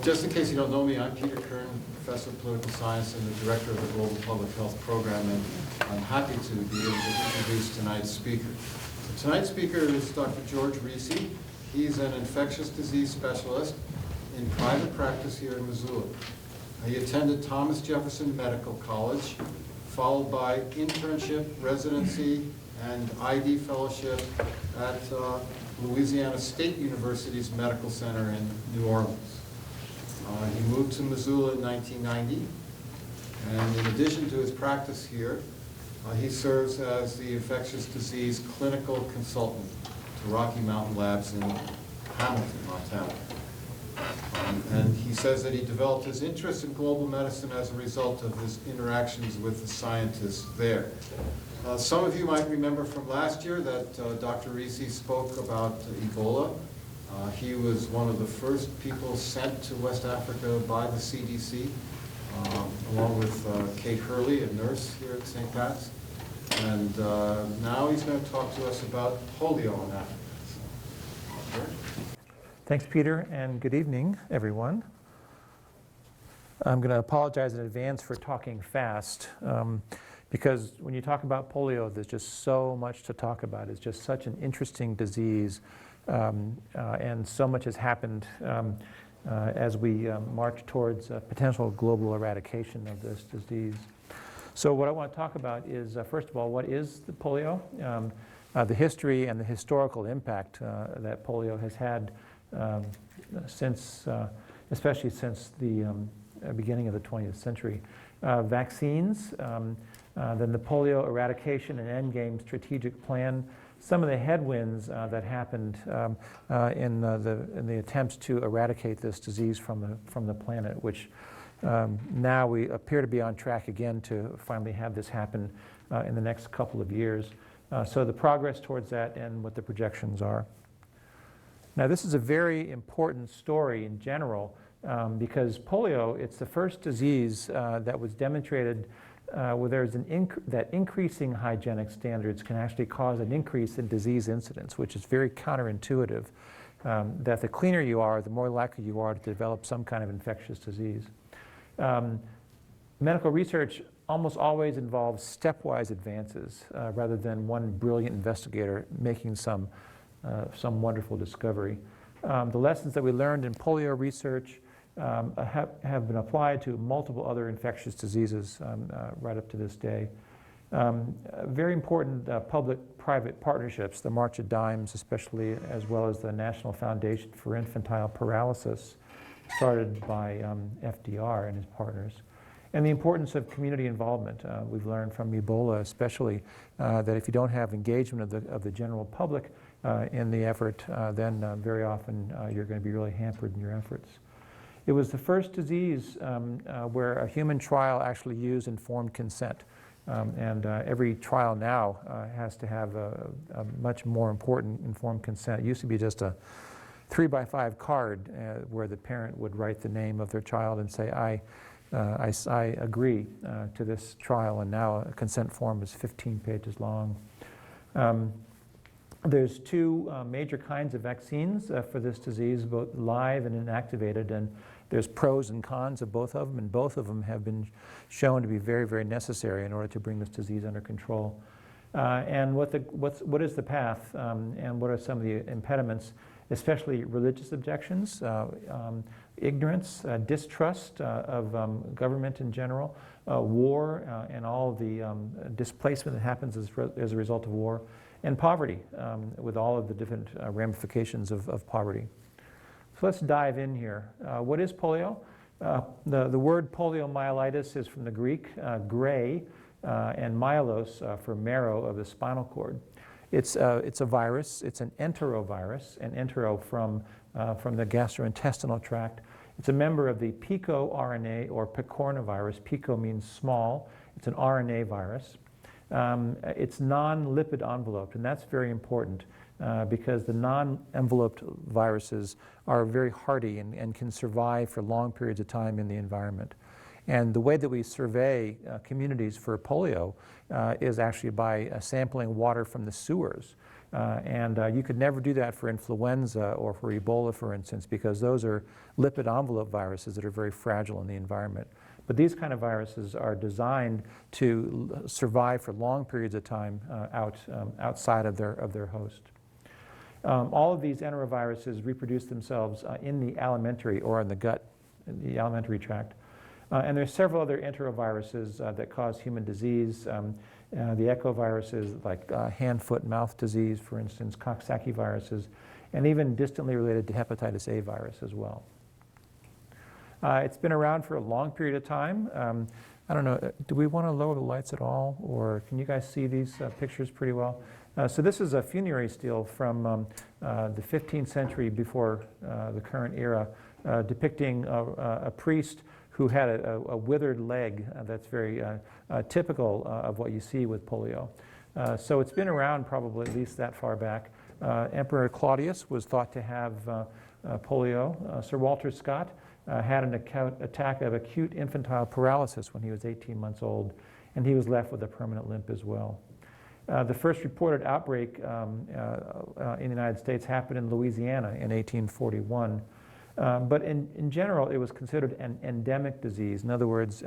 Just in case you don't know me, I'm Peter Kern, Professor of Political Science and the Director of the Global Public Health Program, and I'm happy to be able to introduce tonight's speaker. So tonight's speaker is Dr. George Risi. He's an infectious disease specialist in private practice here in Missoula. He attended Thomas Jefferson Medical College, followed by internship, residency, and ID fellowship at Louisiana State University's Medical Center in New Orleans. He moved to Missoula in 1990, and in addition to his practice here, he serves as the infectious disease clinical consultant to Rocky Mountain Labs in Hamilton, Montana. And he says that he developed his interest in global medicine as a result of his interactions with the scientists there. Some of you might remember from last year that Dr. Risi spoke about Ebola. He was one of the first people sent to West Africa by the CDC, along with Kate Hurley, a nurse here at St. Pat's. And now he's going to talk to us about polio in Africa. So, thanks, Peter, and good evening, everyone. I'm going to apologize in advance for talking fast, because when you talk about polio, there's just so much to talk about. It's just such an interesting disease. And so much has happened as we march towards potential global eradication of this disease. So what I want to talk about is, first of all, what is the polio? The history and the historical impact that polio has had since, especially since the beginning of the 20th century. Vaccines, then the polio eradication and endgame strategic plan. Some of the headwinds that happened in the attempts to eradicate this disease from the planet, which now we appear to be on track again to finally have this happen in the next couple of years. So the progress towards that and what the projections are. Now this is a very important story in general because polio, it's the first disease that was demonstrated where there's that increasing hygienic standards can actually cause an increase in disease incidence, which is very counterintuitive, that the cleaner you are, the more likely you are to develop some kind of infectious disease. Medical research almost always involves stepwise advances rather than one brilliant investigator making some wonderful discovery. The lessons that we learned in polio research have been applied to multiple other infectious diseases right up to this day. Very important public-private partnerships, the March of Dimes especially, as well as the National Foundation for Infantile Paralysis, started by FDR and his partners. And the importance of community involvement. We've learned from Ebola especially that if you don't have engagement of the general public in the effort, then very often you're going to be really hampered in your efforts. It was the first disease where a human trial actually used informed consent. And every trial now has to have a much more important informed consent. It used to be just a 3x5 card where the parent would write the name of their child and say, I agree to this trial, and now a consent form is 15 pages long. There's two major kinds of vaccines for this disease, both live and inactivated, and there's pros and cons of both of them, and both of them have been shown to be very, very necessary in order to bring this disease under control. And what is the path, and what are some of the impediments, especially religious objections, ignorance, distrust of government in general, war, and all of the displacement that happens as a result of war, and poverty, with all of the different ramifications of poverty. So let's dive in here. What is polio? The word poliomyelitis is from the Greek, gray, and myelos for marrow of the spinal cord. It's a virus. It's an enterovirus, an entero from the gastrointestinal tract. It's a member of the picoRNA or picornavirus. Pico means small. It's an RNA virus. It's non-lipid enveloped, and that's very important because the non-enveloped viruses are very hardy and can survive for long periods of time in the environment. And the way that we survey communities for polio is actually by sampling water from the sewers. You could never do that for influenza or for Ebola, for instance, because those are lipid envelope viruses that are very fragile in the environment. But these kind of viruses are designed to survive for long periods of time outside of their host. All of these enteroviruses reproduce themselves in the alimentary or in the gut, in the alimentary tract. And there's several other enteroviruses that cause human disease. The echoviruses like hand, foot, mouth disease, for instance, Coxsackie viruses, and even distantly related to hepatitis A virus as well. It's been around for a long period of time. I don't know, do we want to lower the lights at all, or can you guys see these pictures pretty well? So this is a funerary stele from the 15th century before the current era, depicting a priest who had a withered leg that's very typical of what you see with polio. So it's been around probably at least that far back. Emperor Claudius was thought to have polio. Sir Walter Scott had an attack of acute infantile paralysis when he was 18 months old, and he was left with a permanent limp as well. The first reported outbreak in the United States happened in Louisiana in 1841. But in general, it was considered an endemic disease. In other words,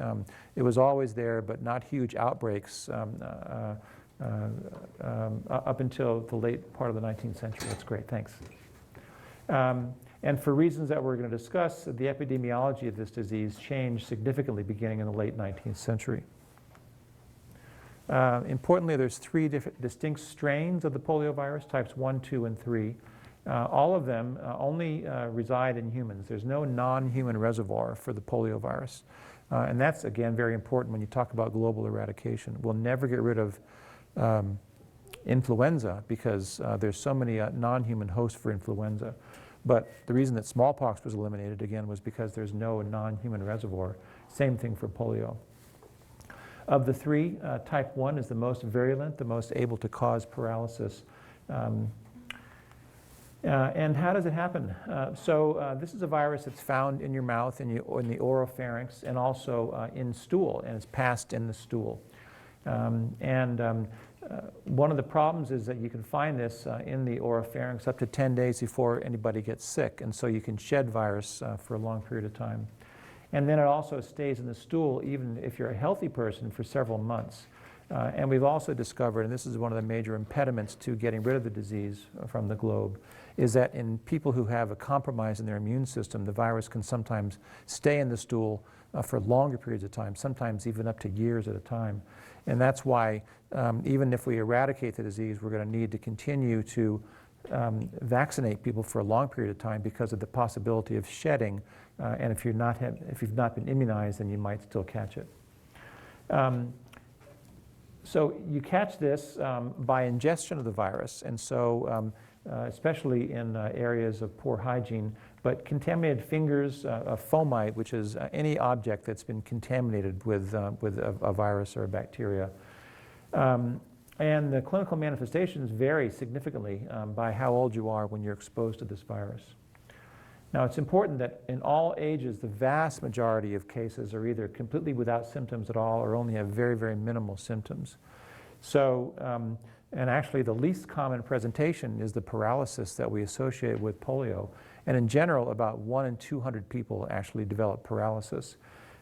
it was always there, but not huge outbreaks up until the late part of the 19th century. That's great, thanks. And for reasons that we're going to discuss, the epidemiology of this disease changed significantly beginning in the late 19th century. Importantly, there's three distinct strains of the poliovirus, types 1, 2, and 3. All of them only reside in humans. There's no non-human reservoir for the poliovirus. And that's, again, very important when you talk about global eradication. We'll never get rid of influenza because there's so many non-human hosts for influenza. But the reason that smallpox was eliminated, again, was because there's no non-human reservoir. Same thing for polio. Of the three, type 1 is the most virulent, the most able to cause paralysis. And how does it happen? This is a virus that's found in your mouth, in the oropharynx, and also in stool, and it's passed in the stool. One of the problems is that you can find this in the oropharynx up to 10 days before anybody gets sick, and so you can shed virus for a long period of time. And then it also stays in the stool even if you're a healthy person for several months. And we've also discovered, and this is one of the major impediments to getting rid of the disease from the globe, is that in people who have a compromise in their immune system, the virus can sometimes stay in the stool for longer periods of time, sometimes even up to years at a time. And that's why even if we eradicate the disease, we're going to need to continue to vaccinate people for a long period of time because of the possibility of shedding. And if you've not been immunized, then you might still catch it. So you catch this by ingestion of the virus, and so especially in areas of poor hygiene, but contaminated fingers, a fomite, which is any object that's been contaminated with a virus or a bacteria. And the clinical manifestations vary significantly by how old you are when you're exposed to this virus. Now, it's important that in all ages, the vast majority of cases are either completely without symptoms at all or only have very, very minimal symptoms. So, and actually the least common presentation is the paralysis that we associate with polio. And in general, about 1 in 200 people actually develop paralysis.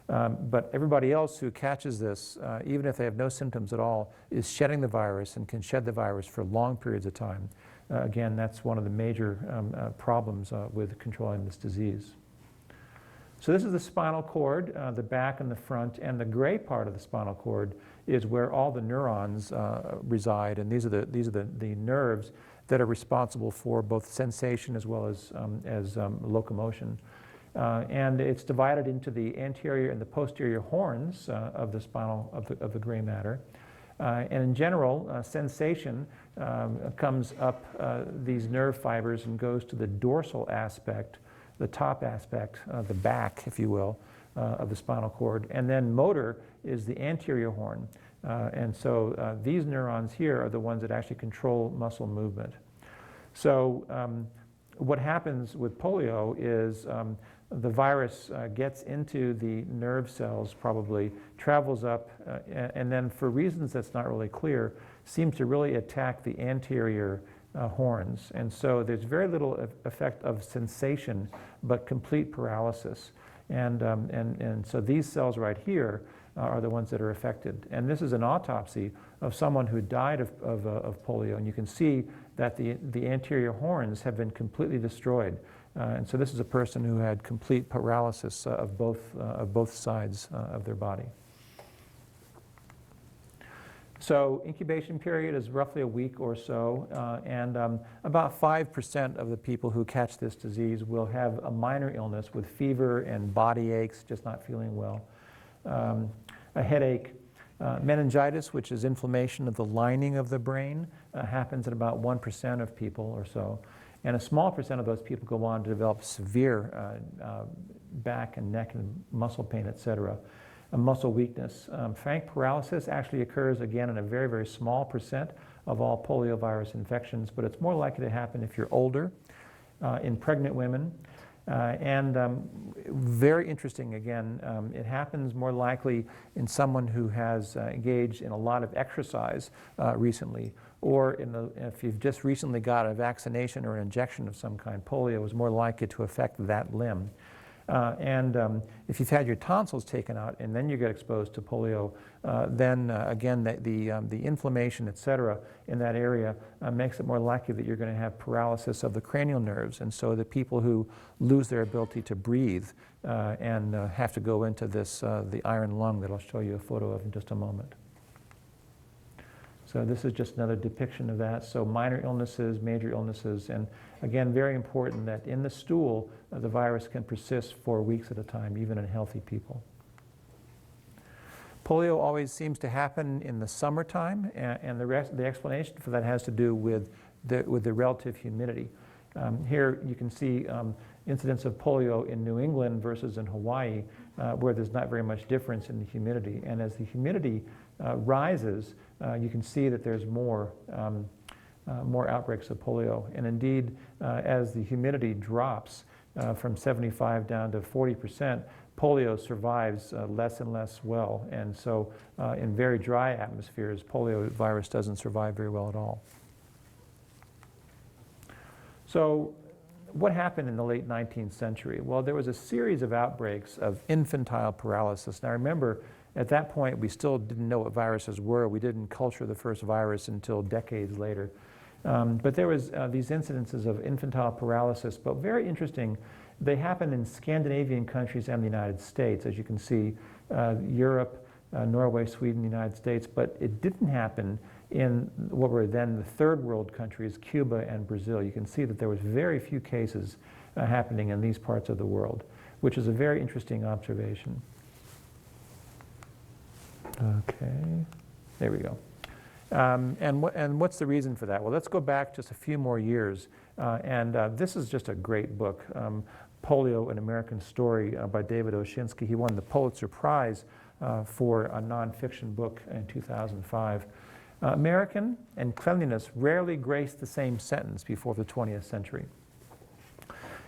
But everybody else who catches this, even if they have no symptoms at all, is shedding the virus and can shed the virus for long periods of time. Again, that's one of the major problems with controlling this disease. So this is the spinal cord, the back and the front, and the gray part of the spinal cord is where all the neurons reside, and these are the nerves that are responsible for both sensation as well as locomotion. And it's divided into the anterior and the posterior horns of the gray matter. And in general, sensation comes up these nerve fibers and goes to the dorsal aspect the top aspect, the back, if you will, of the spinal cord. And then motor is the anterior horn. And so these neurons here are the ones that actually control muscle movement. So what happens with polio is the virus gets into the nerve cells, probably, travels up, and then for reasons that's not really clear, seems to really attack the anterior horns. And so there's very little effect of sensation, but complete paralysis. And so these cells right here are the ones that are affected. And this is an autopsy of someone who died of polio. And you can see that the anterior horns have been completely destroyed. And so this is a person who had complete paralysis of both sides of their body. So incubation period is roughly a week or so, and about 5% of the people who catch this disease will have a minor illness with fever and body aches, just not feeling well, a headache. Meningitis, which is inflammation of the lining of the brain, happens in about 1% of people or so. And a small percent of those people go on to develop severe back and neck and muscle pain, et cetera. Muscle weakness. Frank paralysis actually occurs again in a very, very small percent of all poliovirus infections, but it's more likely to happen if you're older, in pregnant women. Very interesting again, it happens more likely in someone who has engaged in a lot of exercise recently, or if you've just recently got a vaccination or an injection of some kind. Polio is more likely to affect that limb. If you've had your tonsils taken out and then you get exposed to polio, then again the inflammation, et cetera, in that area makes it more likely that you're going to have paralysis of the cranial nerves. And so the people who lose their ability to breathe and have to go into the iron lung that I'll show you a photo of in just a moment. So this is just another depiction of that. So minor illnesses, major illnesses, and again, very important that in the stool, the virus can persist for weeks at a time, even in healthy people. Polio always seems to happen in the summertime, and the explanation for that has to do with the relative humidity. Here you can see incidence of polio in New England versus in Hawaii, where there's not very much difference in the humidity. And as the humidity rises, you can see that there's more outbreaks of polio. And indeed, as the humidity drops from 75 down to 40%, polio survives less and less well. And so in very dry atmospheres, polio virus doesn't survive very well at all. So what happened in the late 19th century? Well, there was a series of outbreaks of infantile paralysis. Now remember, at that point, we still didn't know what viruses were. We didn't culture the first virus until decades later. But there was these incidences of infantile paralysis, but very interesting, they happened in Scandinavian countries and the United States, as you can see, Europe, Norway, Sweden, the United States, but it didn't happen in what were then the third world countries, Cuba and Brazil. You can see that there was very few cases happening in these parts of the world, which is a very interesting observation. Okay, there we go. And what's the reason for that? Well, let's go back just a few more years. This is just a great book, Polio, An American Story by David Oshinsky. He won the Pulitzer Prize for a nonfiction book in 2005. American and cleanliness rarely graced the same sentence before the 20th century.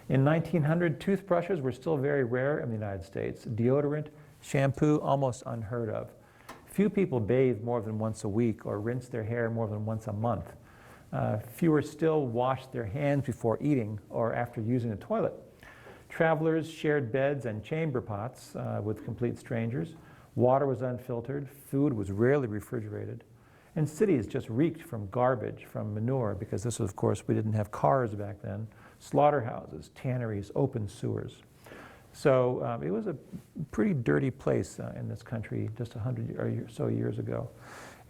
In 1900, toothbrushes were still very rare in the United States. Deodorant, shampoo, almost unheard of. Few people bathed more than once a week or rinsed their hair more than once a month. Fewer still washed their hands before eating or after using the toilet. Travelers shared beds and chamber pots with complete strangers. Water was unfiltered. Food was rarely refrigerated. And cities just reeked from garbage, from manure, because this was, of course, we didn't have cars back then. Slaughterhouses, tanneries, open sewers. So it was a pretty dirty place in this country just 100 or so years ago.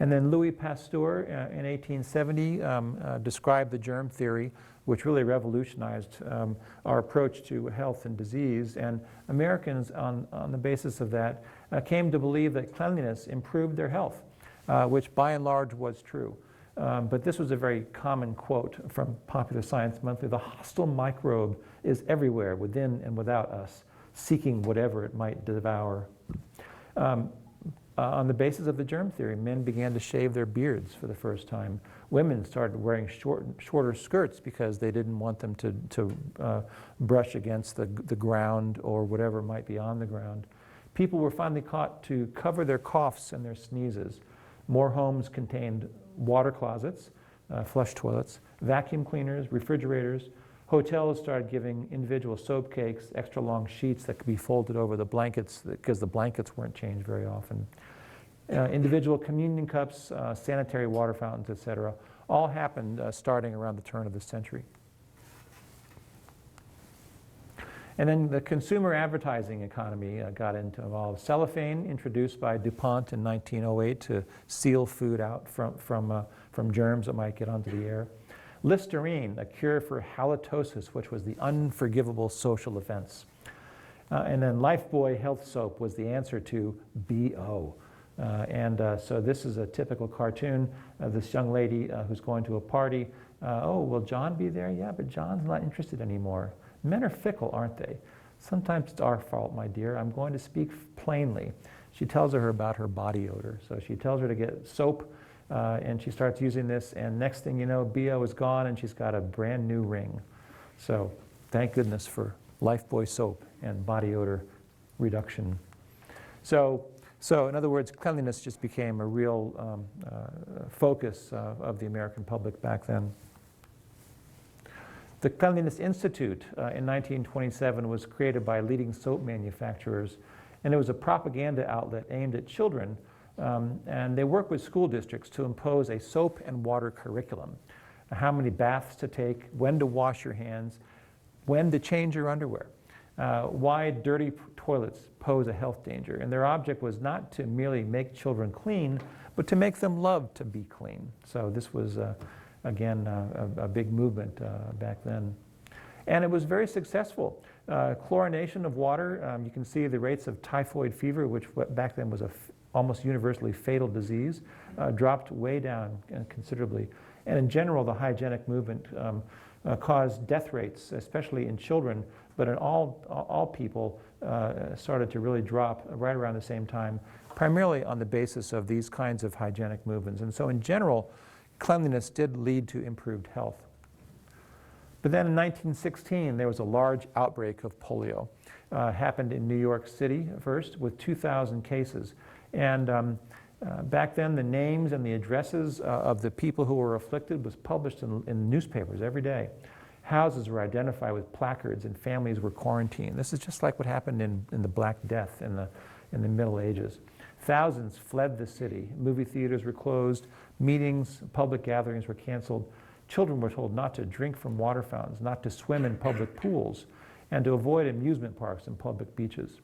And then Louis Pasteur in 1870 described the germ theory, which really revolutionized our approach to health and disease. And Americans, on the basis of that, came to believe that cleanliness improved their health, which by and large was true. But this was a very common quote from Popular Science Monthly: "The hostile microbe is everywhere, within and without us, seeking whatever it might devour." On the basis of the germ theory, men began to shave their beards for the first time. Women started wearing shorter skirts because they didn't want them to brush against the ground or whatever might be on the ground. People were finally taught to cover their coughs and their sneezes. More homes contained water closets, flush toilets, vacuum cleaners, refrigerators. Hotels started giving individual soap cakes, extra long sheets that could be folded over the blankets because the blankets weren't changed very often. Individual communion cups, sanitary water fountains, etc., all happened starting around the turn of the century. And then the consumer advertising economy got involved. Cellophane, introduced by DuPont in 1908 to seal food out from germs that might get onto the air. Listerine, a cure for halitosis, which was the unforgivable social offense. And then Lifebuoy health soap was the answer to BO. So this is a typical cartoon of this young lady who's going to a party. Oh, will John be there? Yeah, but John's not interested anymore. Men are fickle, aren't they? Sometimes it's our fault, my dear. I'm going to speak plainly. She tells her about her body odor. So she tells her to get soap, and she starts using this, and next thing you know, BO is gone, and she's got a brand new ring. So thank goodness for Lifebuoy soap and body odor reduction. So in other words, cleanliness just became a real focus of the American public back then. The Cleanliness Institute in 1927 was created by leading soap manufacturers, and it was a propaganda outlet aimed at children, and they worked with school districts to impose a soap and water curriculum: how many baths to take, when to wash your hands, when to change your underwear, why dirty toilets pose a health danger. And their object was not to merely make children clean, but to make them love to be clean. So this was again, a big movement back then. And it was very successful. Chlorination of water, you can see the rates of typhoid fever, which back then was almost universally fatal disease, dropped way down considerably. And in general, the hygienic movement caused death rates, especially in children, but in all people, started to really drop right around the same time, primarily on the basis of these kinds of hygienic movements. And so in general, cleanliness did lead to improved health. But then in 1916, there was a large outbreak of polio. Happened in New York City first with 2,000 cases. And back then, the names and the addresses of the people who were afflicted was published in newspapers every day. Houses were identified with placards and families were quarantined. This is just like what happened in the Black Death in the Middle Ages. Thousands fled the city. Movie theaters were closed. Meetings, public gatherings were canceled. Children were told not to drink from water fountains, not to swim in public pools, and to avoid amusement parks and public beaches.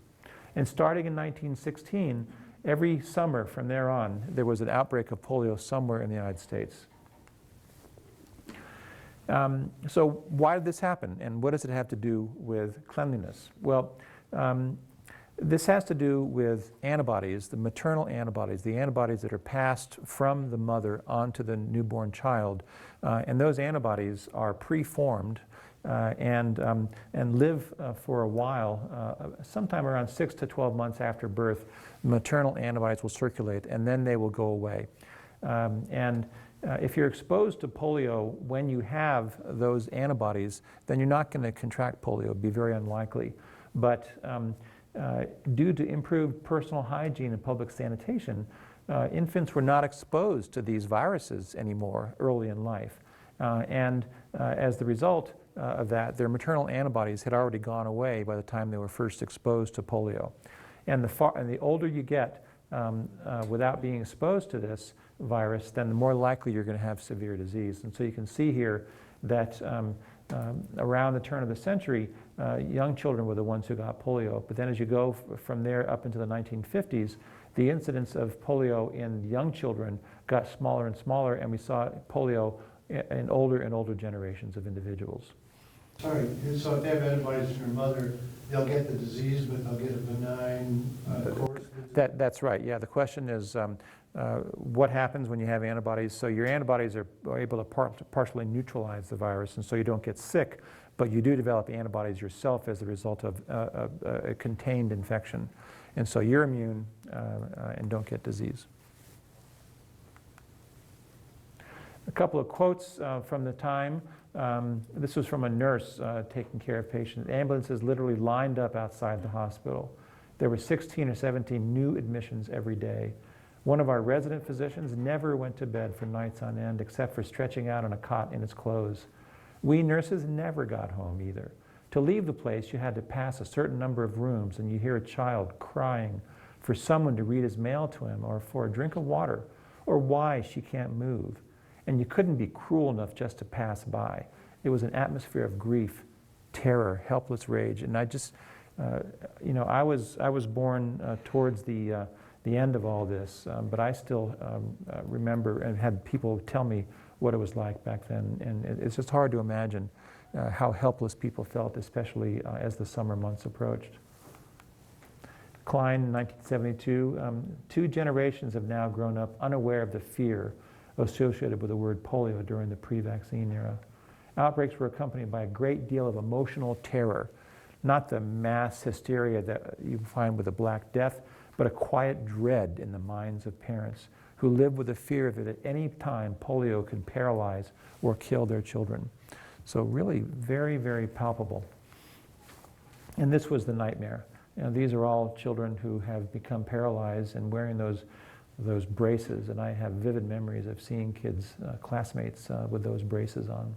And starting in 1916, every summer from there on, there was an outbreak of polio somewhere in the United States. So why did this happen, and what does it have to do with cleanliness? Well, this has to do with antibodies, the maternal antibodies, the antibodies that are passed from the mother onto the newborn child. And those antibodies are preformed and live for a while. Sometime around 6 to 12 months after birth, maternal antibodies will circulate, and then they will go away. If you're exposed to polio when you have those antibodies, then you're not going to contract polio. It'd be very unlikely. But due to improved personal hygiene and public sanitation, infants were not exposed to these viruses anymore early in life. As the result of that, their maternal antibodies had already gone away by the time they were first exposed to polio. And the older you get without being exposed to this virus, then the more likely you're going to have severe disease. And so you can see here that around the turn of the century, young children were the ones who got polio. But then as you go from there up into the 1950s, the incidence of polio in young children got smaller and smaller, and we saw polio in older and older generations of individuals. Sorry, so if they have antibodies from your mother, they'll get the disease, but they'll get a benign course? That's right, yeah. The question is, What happens when you have antibodies? So your antibodies are able to partially neutralize the virus, and so you don't get sick, but you do develop antibodies yourself as a result of a contained infection. And so you're immune and don't get disease. A couple of quotes from the time. This was from a nurse taking care of patients. Ambulances literally lined up outside the hospital. There were 16 or 17 new admissions every day. One of our resident physicians never went to bed for nights on end except for stretching out on a cot in his clothes. We nurses never got home either. To leave the place, you had to pass a certain number of rooms and you hear a child crying for someone to read his mail to him or for a drink of water or why she can't move. And you couldn't be cruel enough just to pass by. It was an atmosphere of grief, terror, helpless rage. And I just, I was born towards the end of all this, but I still remember and had people tell me what it was like back then. And it's just hard to imagine how helpless people felt, especially as the summer months approached. Klein, 1972, 2 generations have now grown up unaware of the fear associated with the word polio during the pre-vaccine era. Outbreaks were accompanied by a great deal of emotional terror, not the mass hysteria that you find with the Black Death, but a quiet dread in the minds of parents who live with the fear that at any time polio could paralyze or kill their children. So really very, very palpable. And this was the nightmare. These are all children who have become paralyzed and wearing those braces, and I have vivid memories of seeing kids, classmates with those braces on.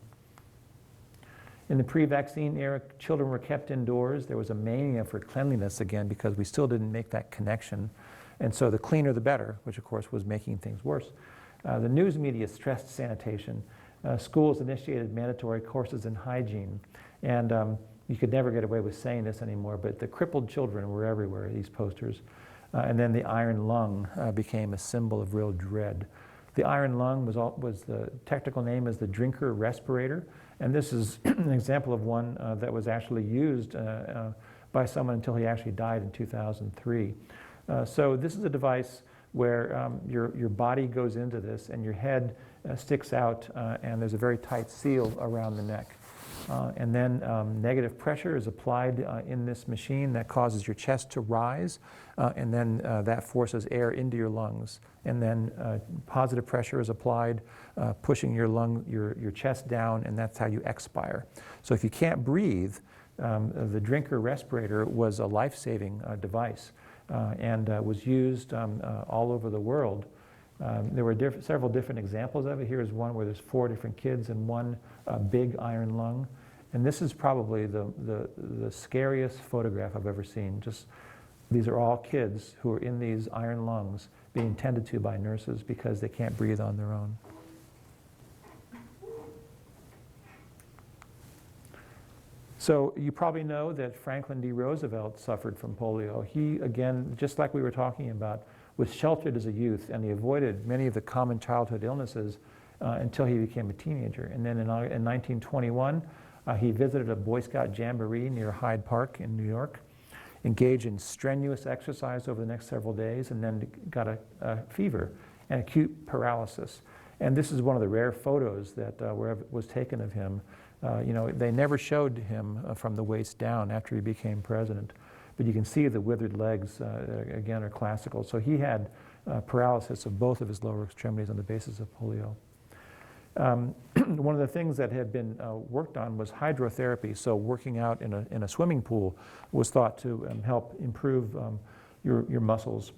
In the pre-vaccine era, children were kept indoors. There was a mania for cleanliness again because we still didn't make that connection. And so the cleaner the better, which of course was making things worse. The news media stressed sanitation. Schools initiated mandatory courses in hygiene. And you could never get away with saying this anymore, but the crippled children were everywhere, these posters. And then the iron lung became a symbol of real dread. The iron lung was the technical name is the drinker respirator. And this is an example of one that was actually used by someone until he actually died in 2003. So this is a device where your body goes into this and your head sticks out and there's a very tight seal around the neck. And then negative pressure is applied in this machine that causes your chest to rise, and then that forces air into your lungs. And then positive pressure is applied, pushing your chest down, and that's how you expire. So if you can't breathe, the drinker respirator was a life-saving device and was used all over the world. There were several different examples of it. Here's one where there's 4 different kids and one big iron lung. And this is probably the scariest photograph I've ever seen. These are all kids who are in these iron lungs being tended to by nurses because they can't breathe on their own. So you probably know that Franklin D. Roosevelt suffered from polio. He, again, just like we were talking about, was sheltered as a youth, and he avoided many of the common childhood illnesses until he became a teenager. And then in 1921, he visited a Boy Scout jamboree near Hyde Park in New York, engaged in strenuous exercise over the next several days, and then got a fever and acute paralysis. And this is one of the rare photos that was taken of him. They never showed him from the waist down after he became president. But you can see the withered legs, again, are classical. So he had paralysis of both of his lower extremities on the basis of polio. One of the things that had been worked on was hydrotherapy. So working out in a swimming pool was thought to help improve your muscles,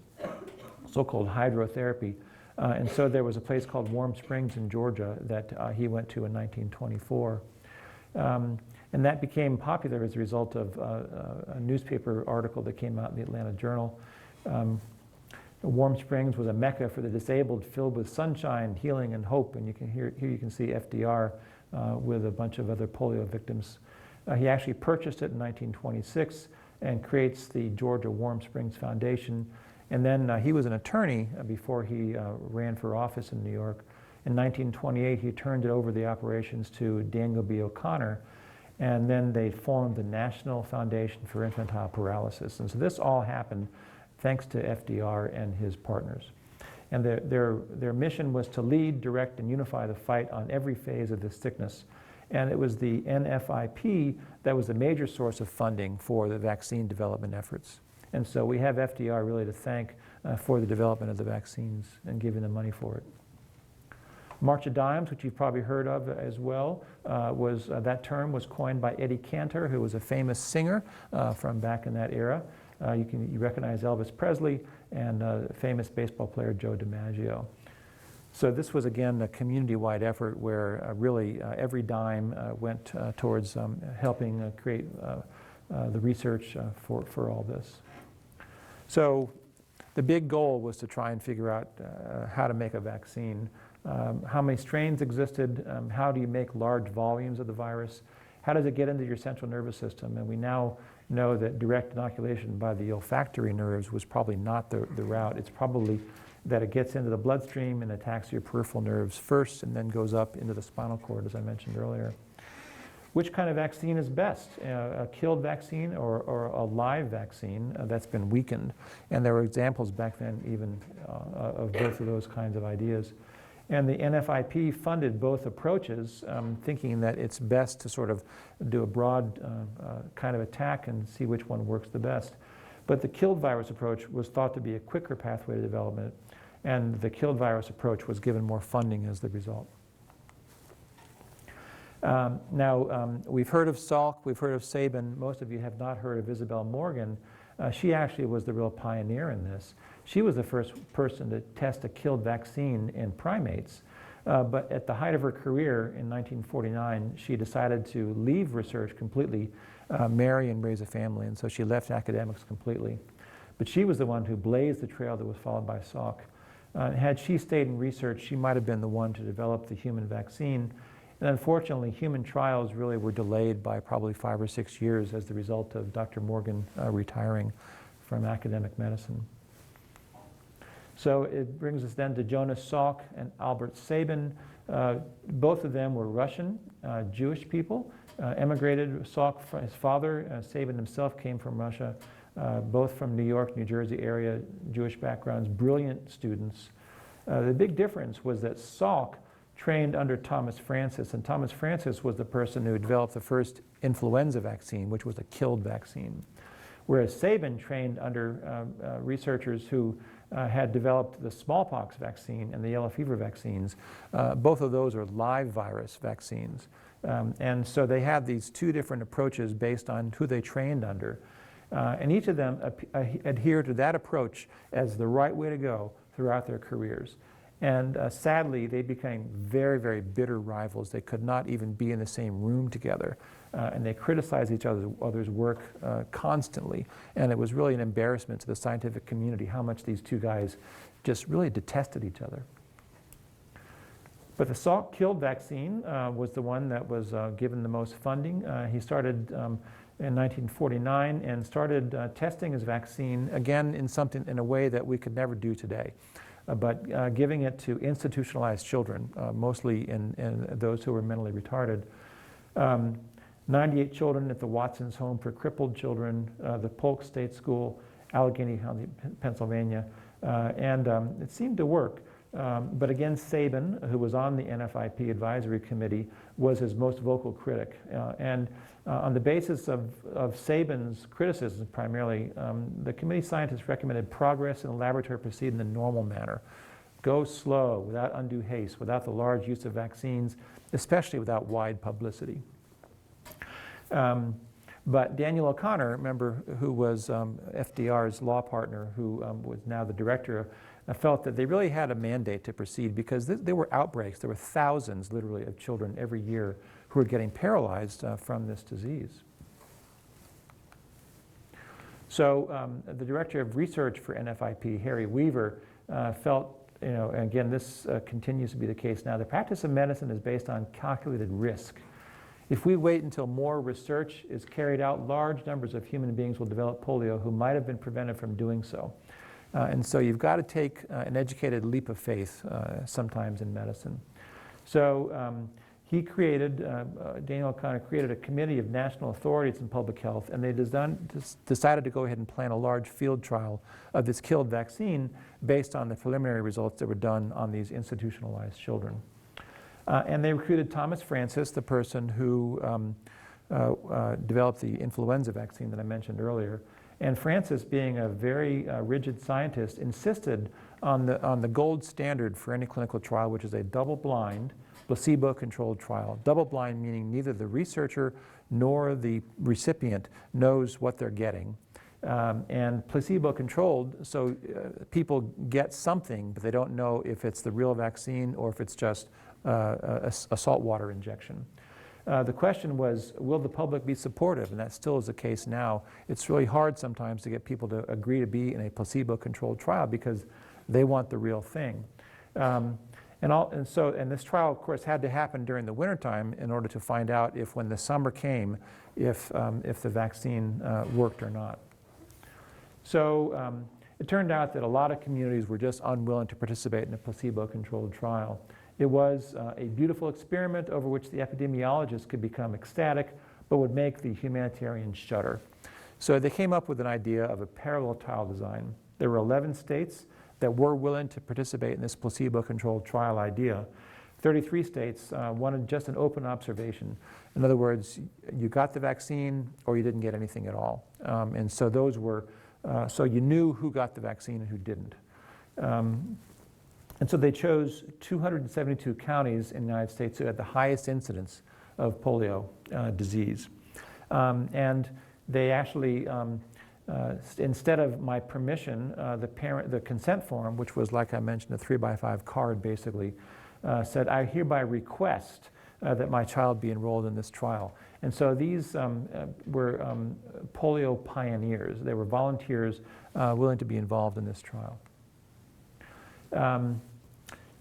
so-called hydrotherapy. And so there was a place called Warm Springs in Georgia that he went to in 1924. And that became popular as a result of a newspaper article that came out in the Atlanta Journal. Warm Springs was a mecca for the disabled, filled with sunshine, healing, and hope. And here you can see FDR with a bunch of other polio victims. He actually purchased it in 1926 and creates the Georgia Warm Springs Foundation. And then he was an attorney before he ran for office in New York. In 1928, he turned it over the operations to Daniel B. O'Connor, and then they formed the National Foundation for Infantile Paralysis. And so this all happened thanks to FDR and his partners. And their mission was to lead, direct, and unify the fight on every phase of this sickness. And it was the NFIP that was the major source of funding for the vaccine development efforts. And so we have FDR really to thank for the development of the vaccines and giving the money for it. March of Dimes, which you've probably heard of as well, that term was coined by Eddie Cantor, who was a famous singer from back in that era. You recognize Elvis Presley and famous baseball player Joe DiMaggio. So this was, again, a community-wide effort where really every dime went towards helping create the research for all this. So the big goal was to try and figure out how to make a vaccine. How many strains existed? How do you make large volumes of the virus? How does it get into your central nervous system? And we now know that direct inoculation by the olfactory nerves was probably not the route. It's probably that it gets into the bloodstream and attacks your peripheral nerves first and then goes up into the spinal cord, as I mentioned earlier. Which kind of vaccine is best? A killed vaccine or a live vaccine that's been weakened? And there were examples back then even of both of those kinds of ideas. And the NFIP funded both approaches, thinking that it's best to sort of do a broad kind of attack and see which one works the best. But the killed virus approach was thought to be a quicker pathway to development, and the killed virus approach was given more funding as the result. We've heard of Salk, we've heard of Sabin. Most of you have not heard of Isabel Morgan. She actually was the real pioneer in this. She was the first person to test a killed vaccine in primates. But at the height of her career in 1949, she decided to leave research completely, marry and raise a family, and so she left academics completely. But she was the one who blazed the trail that was followed by Salk. Had she stayed in research, she might have been the one to develop the human vaccine. And unfortunately, human trials really were delayed by probably 5 or 6 years as the result of Dr. Morgan retiring from academic medicine. So it brings us then to Jonas Salk and Albert Sabin. Both of them were Russian, Jewish people, emigrated. Salk, his father, Sabin himself came from Russia, both from New York, New Jersey area, Jewish backgrounds, brilliant students. The big difference was that Salk trained under Thomas Francis, and Thomas Francis was the person who developed the first influenza vaccine, which was a killed vaccine. Whereas Sabin trained under researchers who had developed the smallpox vaccine and the yellow fever vaccines. Both of those are live virus vaccines. And so they had these two different approaches based on who they trained under. And each of them adhered to that approach as the right way to go throughout their careers. And sadly, they became very, very bitter rivals. They could not even be in the same room together. And they criticized each other's work constantly. And it was really an embarrassment to the scientific community how much these two guys just really detested each other. But the Salk killed vaccine was the one that was given the most funding. He started in 1949 and started testing his vaccine, again, in a way that we could never do today. But giving it to institutionalized children, mostly in those who were mentally retarded. 98 children at the Watson's Home for Crippled Children, the Polk State School, Allegheny County, Pennsylvania, and it seemed to work. But again, Sabin, who was on the NFIP advisory committee, was his most vocal critic. And on the basis of Sabin's criticism primarily, the committee scientists recommended progress in the laboratory proceed in the normal manner. Go slow, without undue haste, without the large use of vaccines, especially without wide publicity. But Daniel O'Connor, remember, who was FDR's law partner, who was now the director, felt that they really had a mandate to proceed because there were outbreaks. There were thousands, literally, of children every year who were getting paralyzed from this disease. So the director of research for NFIP, Harry Weaver, felt, and again, this continues to be the case now, the practice of medicine is based on calculated risk. If we wait until more research is carried out, large numbers of human beings will develop polio who might have been prevented from doing so. And so you've got to take an educated leap of faith sometimes in medicine. So he created, Daniel O'Connor created a committee of national authorities in public health, and they decided to go ahead and plan a large field trial of this killed vaccine based on the preliminary results that were done on these institutionalized children. And they recruited Thomas Francis, the person who developed the influenza vaccine that I mentioned earlier. And Francis, being a very rigid scientist, insisted on the gold standard for any clinical trial, which is a double-blind, placebo-controlled trial. Double-blind meaning neither the researcher nor the recipient knows what they're getting. And placebo-controlled, so people get something, but they don't know if it's the real vaccine or if it's just a saltwater injection. The question was, will the public be supportive? And that still is the case now. It's really hard sometimes to get people to agree to be in a placebo-controlled trial because they want the real thing. And this trial, of course, had to happen during the wintertime in order to find out if, when the summer came, if the vaccine worked or not. So it turned out that a lot of communities were just unwilling to participate in a placebo-controlled trial. It was a beautiful experiment over which the epidemiologists could become ecstatic, but would make the humanitarians shudder. So they came up with an idea of a parallel trial design. There were 11 states that were willing to participate in this placebo-controlled trial idea. 33 states wanted just an open observation. In other words, you got the vaccine or you didn't get anything at all. And so those were, so you knew who got the vaccine and who didn't. And so they chose 272 counties in the United States that had the highest incidence of polio disease. And they actually, instead of my permission, the consent form, which was, like I mentioned, a 3x5 card basically, said, I hereby request that my child be enrolled in this trial. And so these were polio pioneers. They were volunteers willing to be involved in this trial.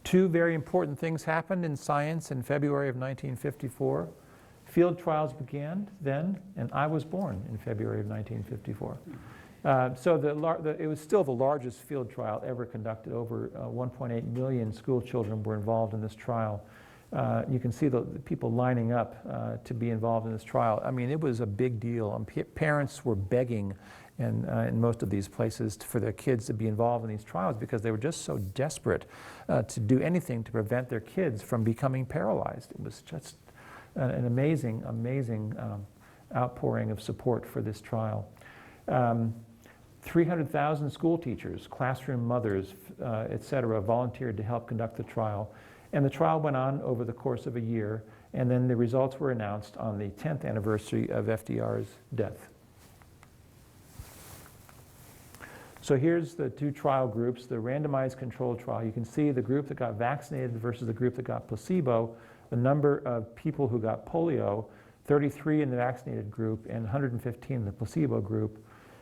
Two very important things happened in science in February of 1954. Field trials began then, and I was born in February of 1954. So it was still the largest field trial ever conducted. Over 1.8 million school children were involved in this trial. You can see the people lining up to be involved in this trial. I mean, it was a big deal. Parents were begging in most of these places for their kids to be involved in these trials because they were just so desperate to do anything to prevent their kids from becoming paralyzed. It was just an amazing, amazing outpouring of support for this trial. 300,000 school teachers, classroom mothers, et cetera, volunteered to help conduct the trial. And the trial went on over the course of a year, and then the results were announced on the 10th anniversary of FDR's death. So here's the two trial groups, the randomized controlled trial. You can see the group that got vaccinated versus the group that got placebo, the number of people who got polio, 33 in the vaccinated group and 115 in the placebo group.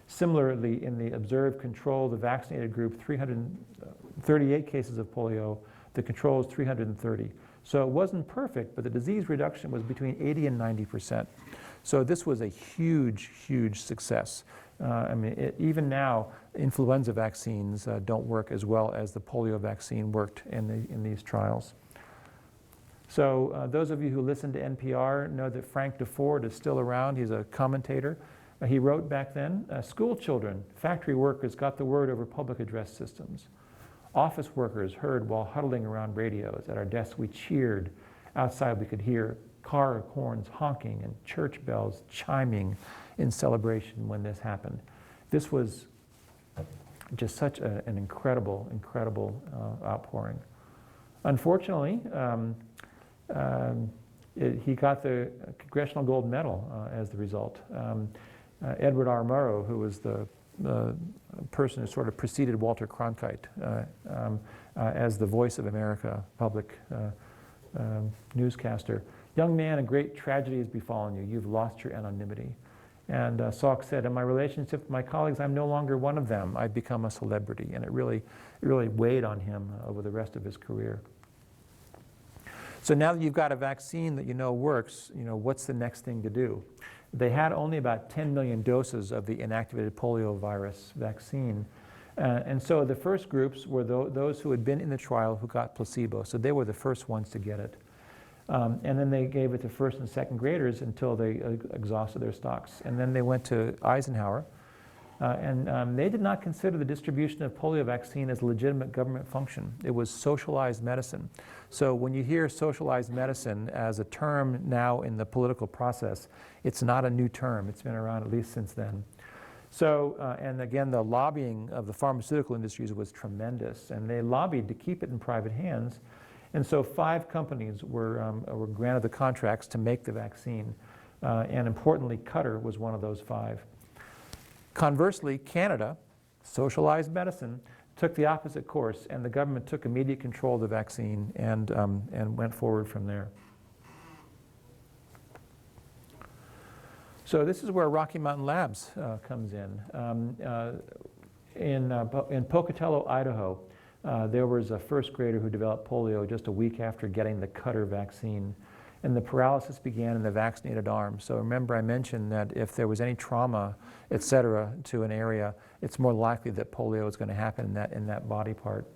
Similarly, in the observed control, the vaccinated group, 338 cases of polio, the control is 330. So it wasn't perfect, but the disease reduction was between 80 and 90%. So this was a huge, huge success. I mean, even now, influenza vaccines don't work as well as the polio vaccine worked in these trials. So those of you who listen to NPR know that Frank DeFord is still around. He's a commentator. He wrote back then, school children, factory workers got the word over public address systems. Office workers heard while huddling around radios. At our desks, we cheered. Outside, we could hear car horns honking and church bells chiming in celebration when this happened. This was just such an incredible, incredible outpouring. Unfortunately, he got the Congressional Gold Medal as the result. Edward R. Murrow, who was the person who sort of preceded Walter Cronkite as the voice of America, public newscaster. Young man, a great tragedy has befallen you. You've lost your anonymity. And Salk said, in my relationship with my colleagues, I'm no longer one of them. I've become a celebrity. And it really weighed on him over the rest of his career. So now that you've got a vaccine that you know works, what's the next thing to do? They had only about 10 million doses of the inactivated polio virus vaccine. And so the first groups were those who had been in the trial who got placebo. So they were the first ones to get it. And then they gave it to first and second graders until they exhausted their stocks. And then they went to Eisenhower, and they did not consider the distribution of polio vaccine as a legitimate government function. It was socialized medicine. So when you hear socialized medicine as a term now in the political process, it's not a new term. It's been around at least since then. So, and again, the lobbying of the pharmaceutical industries was tremendous, and they lobbied to keep it in private hands. And so 5 companies were granted the contracts to make the vaccine, and importantly, Qatar was one of those 5. Conversely, Canada, socialized medicine, took the opposite course, and the government took immediate control of the vaccine and went forward from there. So this is where Rocky Mountain Labs comes in. In Pocatello, Idaho, there was a first grader who developed polio just a week after getting the Qatar vaccine. And the paralysis began in the vaccinated arm. So remember I mentioned that if there was any trauma, et cetera, to an area, it's more likely that polio is going to happen in that body part.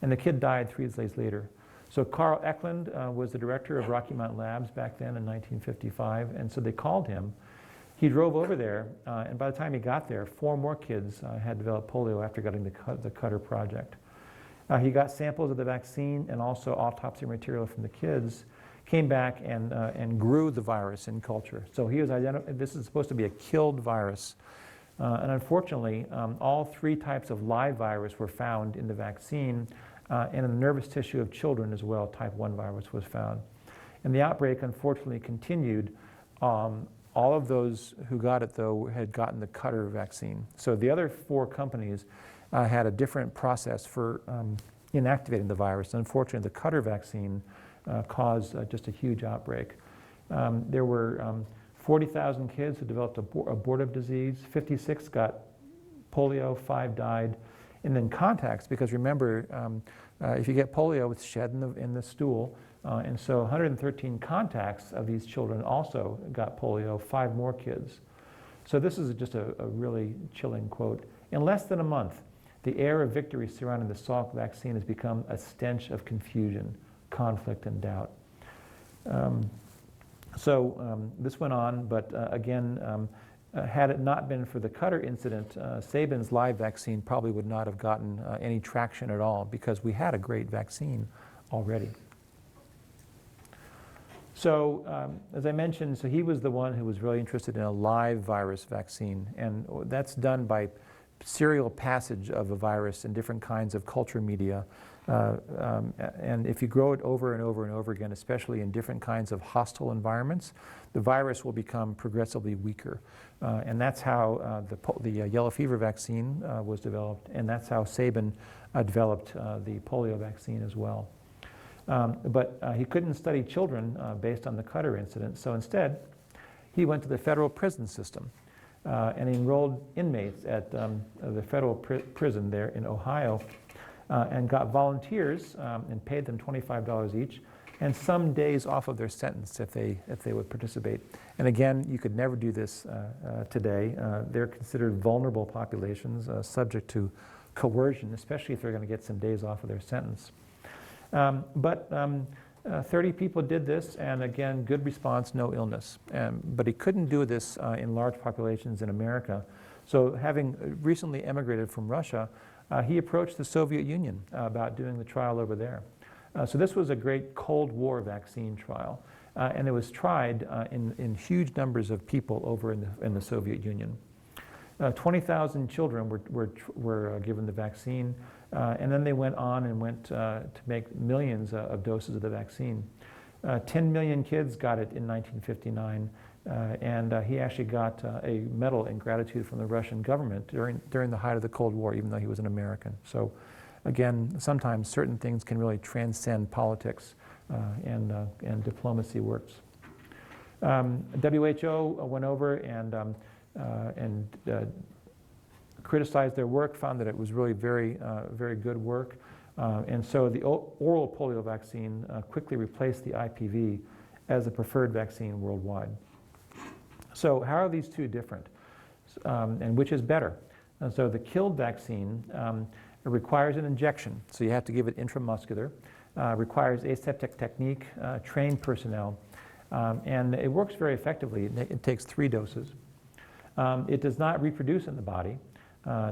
And the kid died 3 days later. So Carl Eklund was the director of Rocky Mountain Labs back then in 1955, and so they called him. He drove over there, and by the time he got there, 4 more kids had developed polio after getting the Qatar project. He got samples of the vaccine and also autopsy material from the kids, came back and grew the virus in culture. So he was this is supposed to be a killed virus. And unfortunately, all 3 types of live virus were found in the vaccine, and in the nervous tissue of children as well, type 1 virus was found. And the outbreak unfortunately continued. All of those who got it, though, had gotten the Qatar vaccine. So the other 4 companies had a different process for inactivating the virus. Unfortunately, the Qatar vaccine caused just a huge outbreak. There were 40,000 kids who developed abortive disease. 56 got polio, 5 died. And then contacts, because remember, if you get polio, it's shed in the stool. And so 113 contacts of these children also got polio, 5 more kids. So this is just a really chilling quote. In less than a month, the air of victory surrounding the Salk vaccine has become a stench of confusion, conflict, and doubt. This went on, but again, had it not been for the Qatar incident, Sabin's live vaccine probably would not have gotten any traction at all, because we had a great vaccine already. So as I mentioned, so he was the one who was really interested in a live virus vaccine, and that's done by serial passage of a virus in different kinds of culture media. And if you grow it over and over and over again, especially in different kinds of hostile environments, the virus will become progressively weaker. And that's how the yellow fever vaccine was developed, and that's how Sabin developed the polio vaccine as well. But he couldn't study children based on the Qatar incident, so instead he went to the federal prison system and enrolled inmates at the federal prison there in Ohio, and got volunteers and paid them $25 each and some days off of their sentence if they would participate. And again, you could never do this today. They're considered vulnerable populations subject to coercion, especially if they're going to get some days off of their sentence. But 30 people did this, and again, good response, no illness. But he couldn't do this in large populations in America. So having recently emigrated from Russia, he approached the Soviet Union about doing the trial over there. So this was a great Cold War vaccine trial, and it was tried in huge numbers of people over in the Soviet Union. 20,000 children were given the vaccine, and then they went on and went to make millions of doses of the vaccine. 10 million kids got it in 1959, and he actually got a medal in gratitude from the Russian government during the height of the Cold War, even though he was an American. So again, sometimes certain things can really transcend politics, and diplomacy works. WHO went over and criticized their work, found that it was really very good work. And so the oral polio vaccine quickly replaced the IPV as the preferred vaccine worldwide. So how are these two different? And which is better? And so the killed vaccine requires an injection. So you have to give it intramuscular. requires aseptic technique, trained personnel, and it works very effectively. It takes 3 doses. It does not reproduce in the body,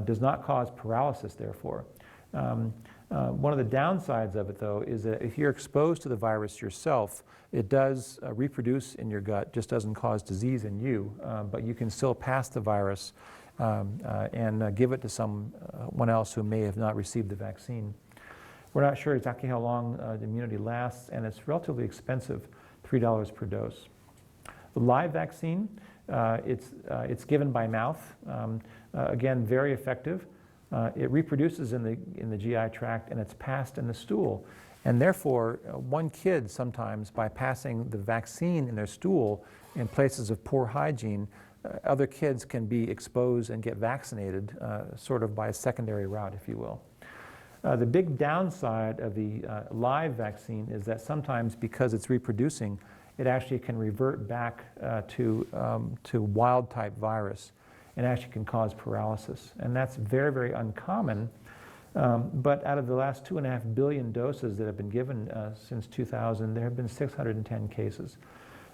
does not cause paralysis, therefore. One of the downsides of it, though, is that if you're exposed to the virus yourself, it does reproduce in your gut, just doesn't cause disease in you, but you can still pass the virus and give it to someone else who may have not received the vaccine. We're not sure exactly how long the immunity lasts, and it's relatively expensive, $3 per dose. The live vaccine, it's given by mouth. Again, very effective. It reproduces in the GI tract, and it's passed in the stool. And therefore, one kid sometimes, by passing the vaccine in their stool in places of poor hygiene, other kids can be exposed and get vaccinated sort of by a secondary route, if you will. The big downside of the live vaccine is that sometimes, because it's reproducing, it actually can revert back to wild-type virus and actually can cause paralysis. And that's very, very uncommon. But out of the last 2.5 billion doses that have been given since 2000, there have been 610 cases.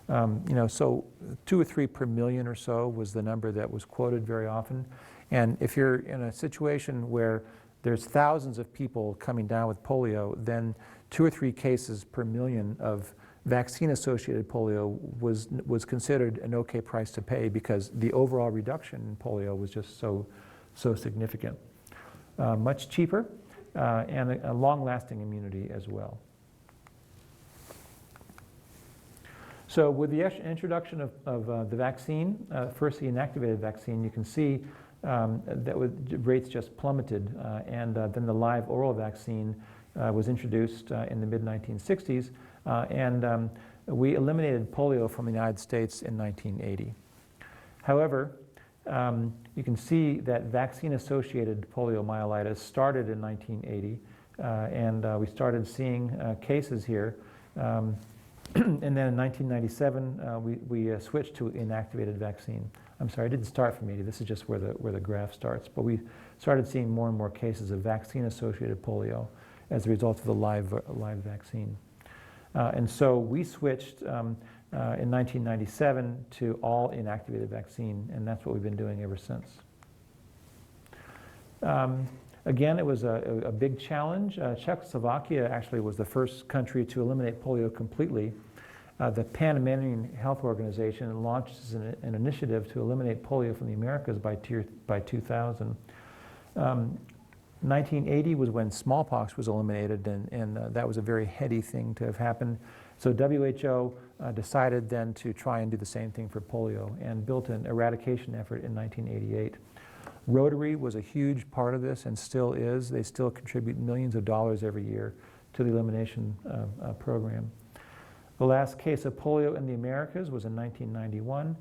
So 2 or 3 per million or so was the number that was quoted very often. And if you're in a situation where there's thousands of people coming down with polio, then 2 or 3 cases per million of vaccine-associated polio was considered an okay price to pay, because the overall reduction in polio was just so significant. Much cheaper and a long-lasting immunity as well. So with the introduction of the vaccine, first the inactivated vaccine, you can see that rates just plummeted, and then the live oral vaccine was introduced in the mid-1960s, and we eliminated polio from the United States in 1980. However, you can see that vaccine-associated poliomyelitis started in 1980, and we started seeing cases here. And then in 1997, we switched to inactivated vaccine. I'm sorry, I didn't start from 80. This is just where the graph starts. But we started seeing more and more cases of vaccine-associated polio as a result of the live vaccine. And so we switched in 1997 to all inactivated vaccine, and that's what we've been doing ever since. Again, it was a big challenge. Czechoslovakia actually was the first country to eliminate polio completely. The Pan-American Health Organization launched an initiative to eliminate polio from the Americas by 2000. 1980 was when smallpox was eliminated, and that was a very heady thing to have happened. So WHO decided then to try and do the same thing for polio and built an eradication effort in 1988. Rotary was a huge part of this and still is. They still contribute millions of dollars every year to the elimination program. The last case of polio in the Americas was in 1991,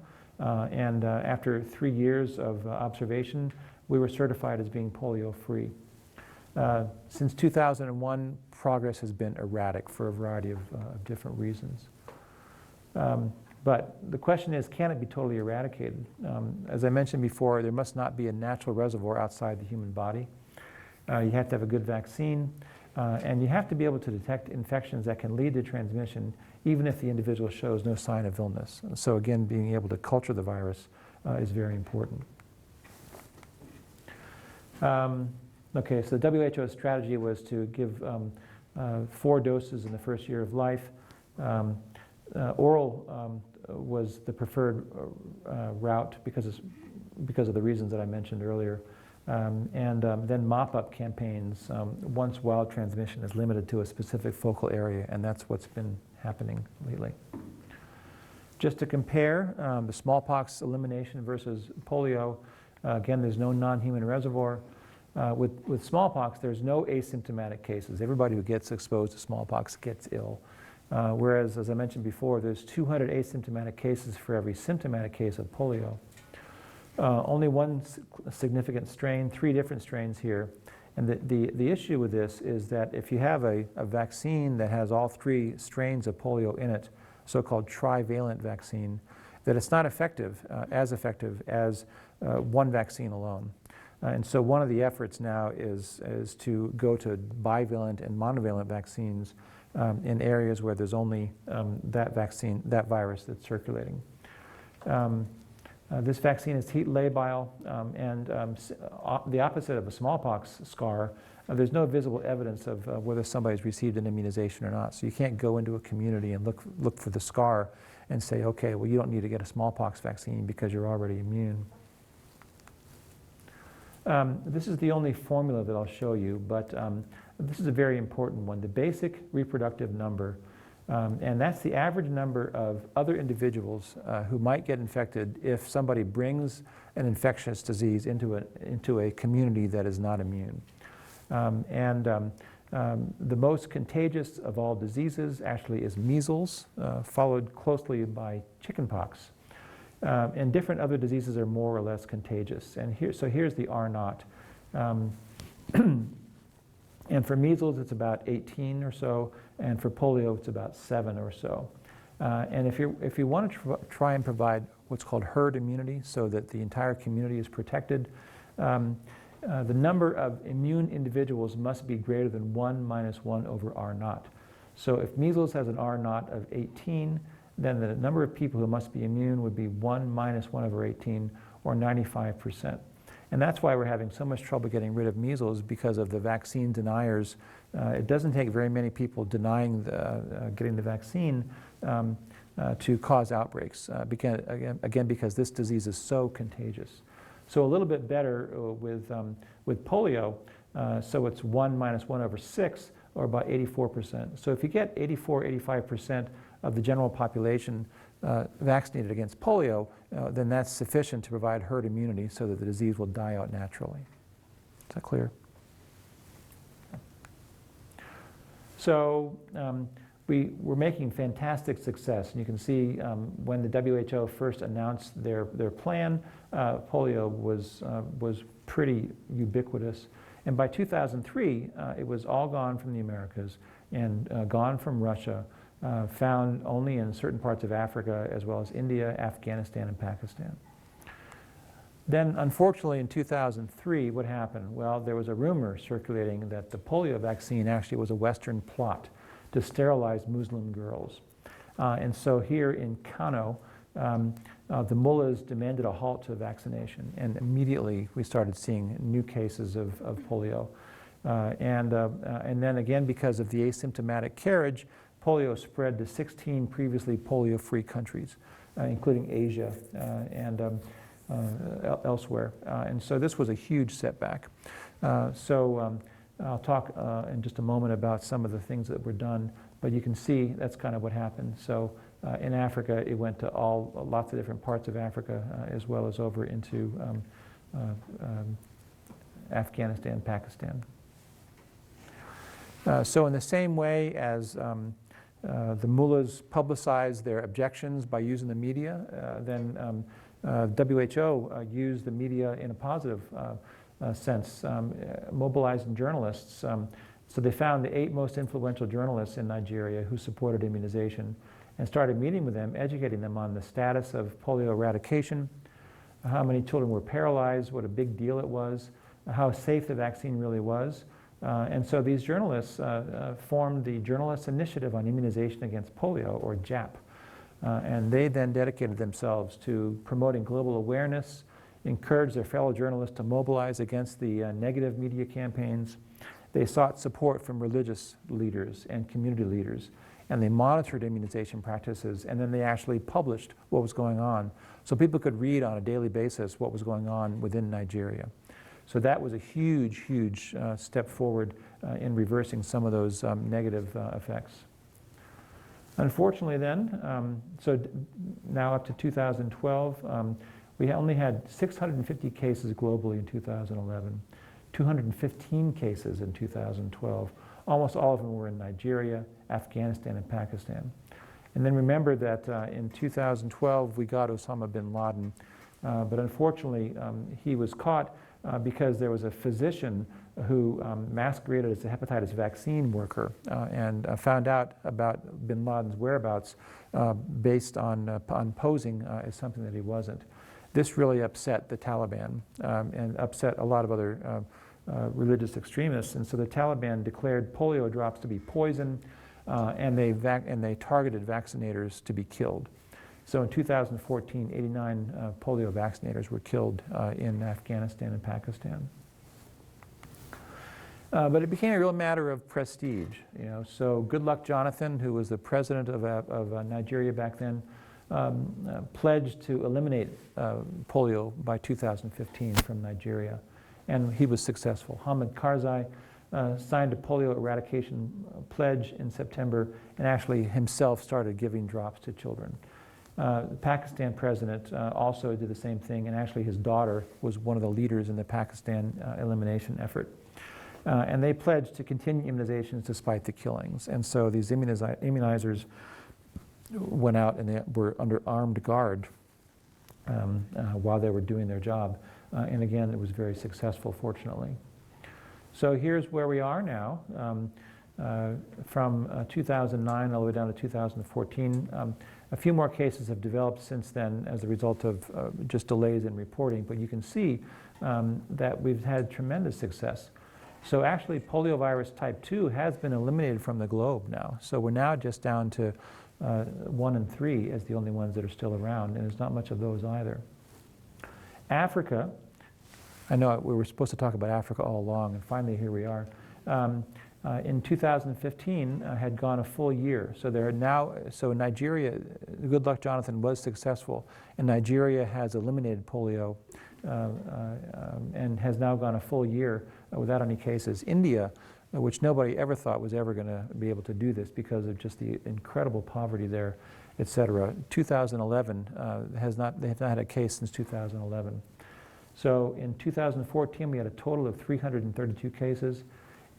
and after 3 years of observation, we were certified as being polio-free. Since 2001, progress has been erratic for a variety of different reasons. But the question is, can it be totally eradicated? As I mentioned before, there must not be a natural reservoir outside the human body. You have to have a good vaccine, and you have to be able to detect infections that can lead to transmission, even if the individual shows no sign of illness. So again, being able to culture the virus is very important. Okay, so the WHO's strategy was to give 4 doses in the first year of life. Oral was the preferred route because of the reasons that I mentioned earlier. And then mop-up campaigns once wild transmission is limited to a specific focal area, and that's what's been happening lately. Just to compare the smallpox elimination versus polio, again, there's no non-human reservoir. With smallpox, there's no asymptomatic cases. Everybody who gets exposed to smallpox gets ill. Whereas, as I mentioned before, there's 200 asymptomatic cases for every symptomatic case of polio. Only one significant strain, 3 different strains here. And the issue with this is that if you have a vaccine that has all 3 strains of polio in it, so-called trivalent vaccine, that it's not effective as one vaccine alone. And so one of the efforts now is to go to bivalent and monovalent vaccines in areas where there's only that vaccine, that virus that's circulating. This vaccine is heat labile, the opposite of a smallpox scar. There's no visible evidence of whether somebody's received an immunization or not. So you can't go into a community and look for the scar and say, okay, well, you don't need to get a smallpox vaccine because you're already immune. This is the only formula that I'll show you, but this is a very important one, the basic reproductive number. And that's the average number of other individuals who might get infected if somebody brings an infectious disease into a community that is not immune. The most contagious of all diseases actually is measles, followed closely by chickenpox. And different other diseases are more or less contagious. And here's the R naught. And for measles, it's about 18 or so, and for polio, it's about 7 or so. And if you want to try and provide what's called herd immunity, so that the entire community is protected, the number of immune individuals must be greater than 1 minus 1 over R naught. So if measles has an R naught of 18, then the number of people who must be immune would be 1 minus 1 over 18, or 95%. And that's why we're having so much trouble getting rid of measles, because of the vaccine deniers. It doesn't take very many people denying getting the vaccine to cause outbreaks, because this disease is so contagious. So a little bit better with polio, so it's 1 minus 1 over 6, or about 84%. So if you get 85% of the general population vaccinated against polio, then that's sufficient to provide herd immunity so that the disease will die out naturally. Is that clear? So we're making fantastic success. And you can see when the WHO first announced their plan, polio was pretty ubiquitous. And by 2003, it was all gone from the Americas and gone from Russia, found only in certain parts of Africa, as well as India, Afghanistan, and Pakistan. Then, unfortunately, in 2003, what happened? Well, there was a rumor circulating that the polio vaccine actually was a Western plot to sterilize Muslim girls. And so here in Kano, the mullahs demanded a halt to vaccination, and immediately we started seeing new cases of polio. And then again, because of the asymptomatic carriage, polio spread to 16 previously polio-free countries, including Asia and elsewhere. And so this was a huge setback. I'll talk in just a moment about some of the things that were done, but you can see that's kind of what happened. So in Africa, it went to lots of different parts of Africa, as well as over into Afghanistan, Pakistan. So in the same way as the mullahs publicized their objections by using the media, then WHO used the media in a positive sense, mobilizing journalists. So they found the 8 most influential journalists in Nigeria who supported immunization and started meeting with them, educating them on the status of polio eradication, how many children were paralyzed, what a big deal it was, how safe the vaccine really was. And so these journalists formed the Journalists Initiative on Immunization Against Polio, or JAP. And they then dedicated themselves to promoting global awareness, encouraged their fellow journalists to mobilize against the negative media campaigns. They sought support from religious leaders and community leaders, and they monitored immunization practices, and then they actually published what was going on, so people could read on a daily basis what was going on within Nigeria. So that was a huge, huge step forward in reversing some of those negative effects. Unfortunately then, so now up to 2012, we only had 650 cases globally in 2011, 215 cases in 2012. Almost all of them were in Nigeria, Afghanistan, and Pakistan. And then remember that in 2012 we got Osama bin Laden, but unfortunately he was caught because there was a physician who masqueraded as a hepatitis vaccine worker and found out about bin Laden's whereabouts based on posing as something that he wasn't. This really upset the Taliban and upset a lot of other religious extremists, and so the Taliban declared polio drops to be poison. and they targeted vaccinators to be killed. So in 2014, 89 polio vaccinators were killed in Afghanistan and Pakistan. But it became a real matter of prestige, you know. So Goodluck Jonathan, who was the president of Nigeria back then, pledged to eliminate polio by 2015 from Nigeria, and he was successful. Hamid Karzai signed a polio eradication pledge in September and actually himself started giving drops to children. The Pakistan president also did the same thing, and actually his daughter was one of the leaders in the Pakistan elimination effort. And they pledged to continue immunizations despite the killings. And so these immunizers went out and they were under armed guard while they were doing their job. And again, it was very successful, fortunately. So here's where we are now. From 2009 all the way down to 2014. A few more cases have developed since then as a result of just delays in reporting, but you can see that we've had tremendous success. So actually poliovirus type 2 has been eliminated from the globe now. So we're now just down to 1 and 3 as the only ones that are still around, and there's not much of those either. Africa, I know we were supposed to talk about Africa all along, and finally here we are. In 2015 had gone a full year. So there are now, so Nigeria, Goodluck Jonathan was successful, and Nigeria has eliminated polio and has now gone a full year without any cases. India, which nobody ever thought was ever going to be able to do this because of just the incredible poverty there, et cetera. 2011 they have not had a case since 2011. So in 2014 we had a total of 332 cases.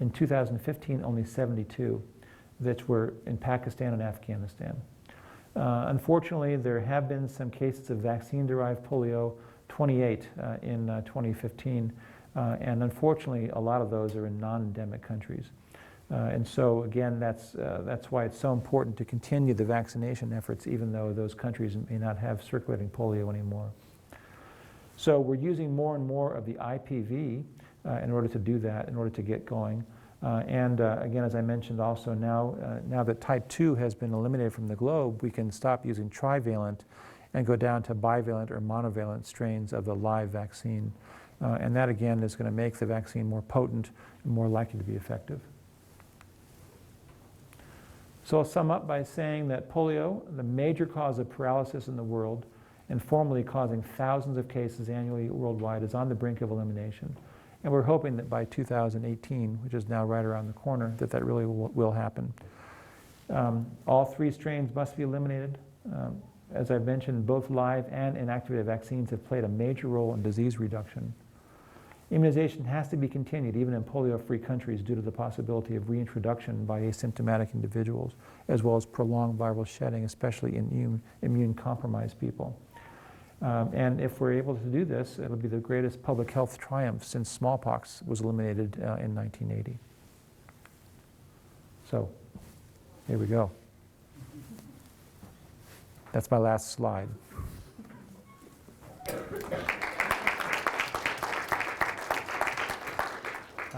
In 2015 only 72 that were in Pakistan and Afghanistan. Unfortunately, there have been some cases of vaccine-derived polio, 28 in 2015, and unfortunately a lot of those are in non-endemic countries. And so again, that's why it's so important to continue the vaccination efforts even though those countries may not have circulating polio anymore. So we're using more and more of the IPV in order to do that, in order to get going. Again, as I mentioned also, now that type 2 has been eliminated from the globe, we can stop using trivalent and go down to bivalent or monovalent strains of the live vaccine. And that again is going to make the vaccine more potent and more likely to be effective. So I'll sum up by saying that polio, the major cause of paralysis in the world and formerly causing thousands of cases annually worldwide, is on the brink of elimination. And we're hoping that by 2018, which is now right around the corner, that that really will happen. All 3 strains must be eliminated. As I've mentioned, both live and inactivated vaccines have played a major role in disease reduction. Immunization has to be continued even in polio-free countries due to the possibility of reintroduction by asymptomatic individuals, as well as prolonged viral shedding, especially in immune-compromised people. And if we're able to do this, it'll be the greatest public health triumph since smallpox was eliminated in 1980. So, here we go. That's my last slide. I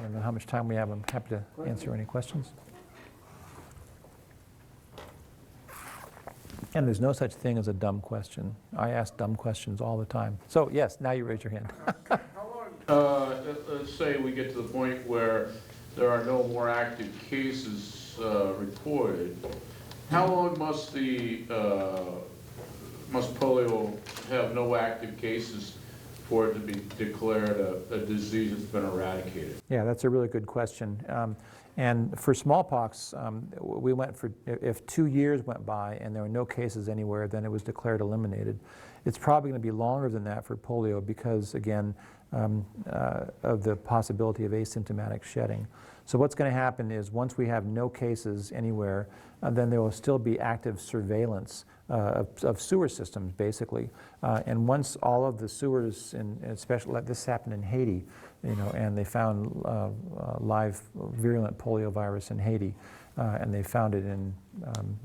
don't know how much time we have. I'm happy to answer any questions. And there's no such thing as a dumb question. I ask dumb questions all the time. So yes, now you raise your hand. How long, let's say we get to the point where there are no more active cases reported, how long must polio have no active cases for it to be declared a disease that's been eradicated? Yeah, that's a really good question. And for smallpox, we went for, if 2 years went by and there were no cases anywhere, then it was declared eliminated. It's probably going to be longer than that for polio because, again, of the possibility of asymptomatic shedding. So what's going to happen is once we have no cases anywhere, then there will still be active surveillance of sewer systems, basically. And once all of the sewers, especially like this happened in Haiti, you know, and they found live virulent polio virus in Haiti, and they found it in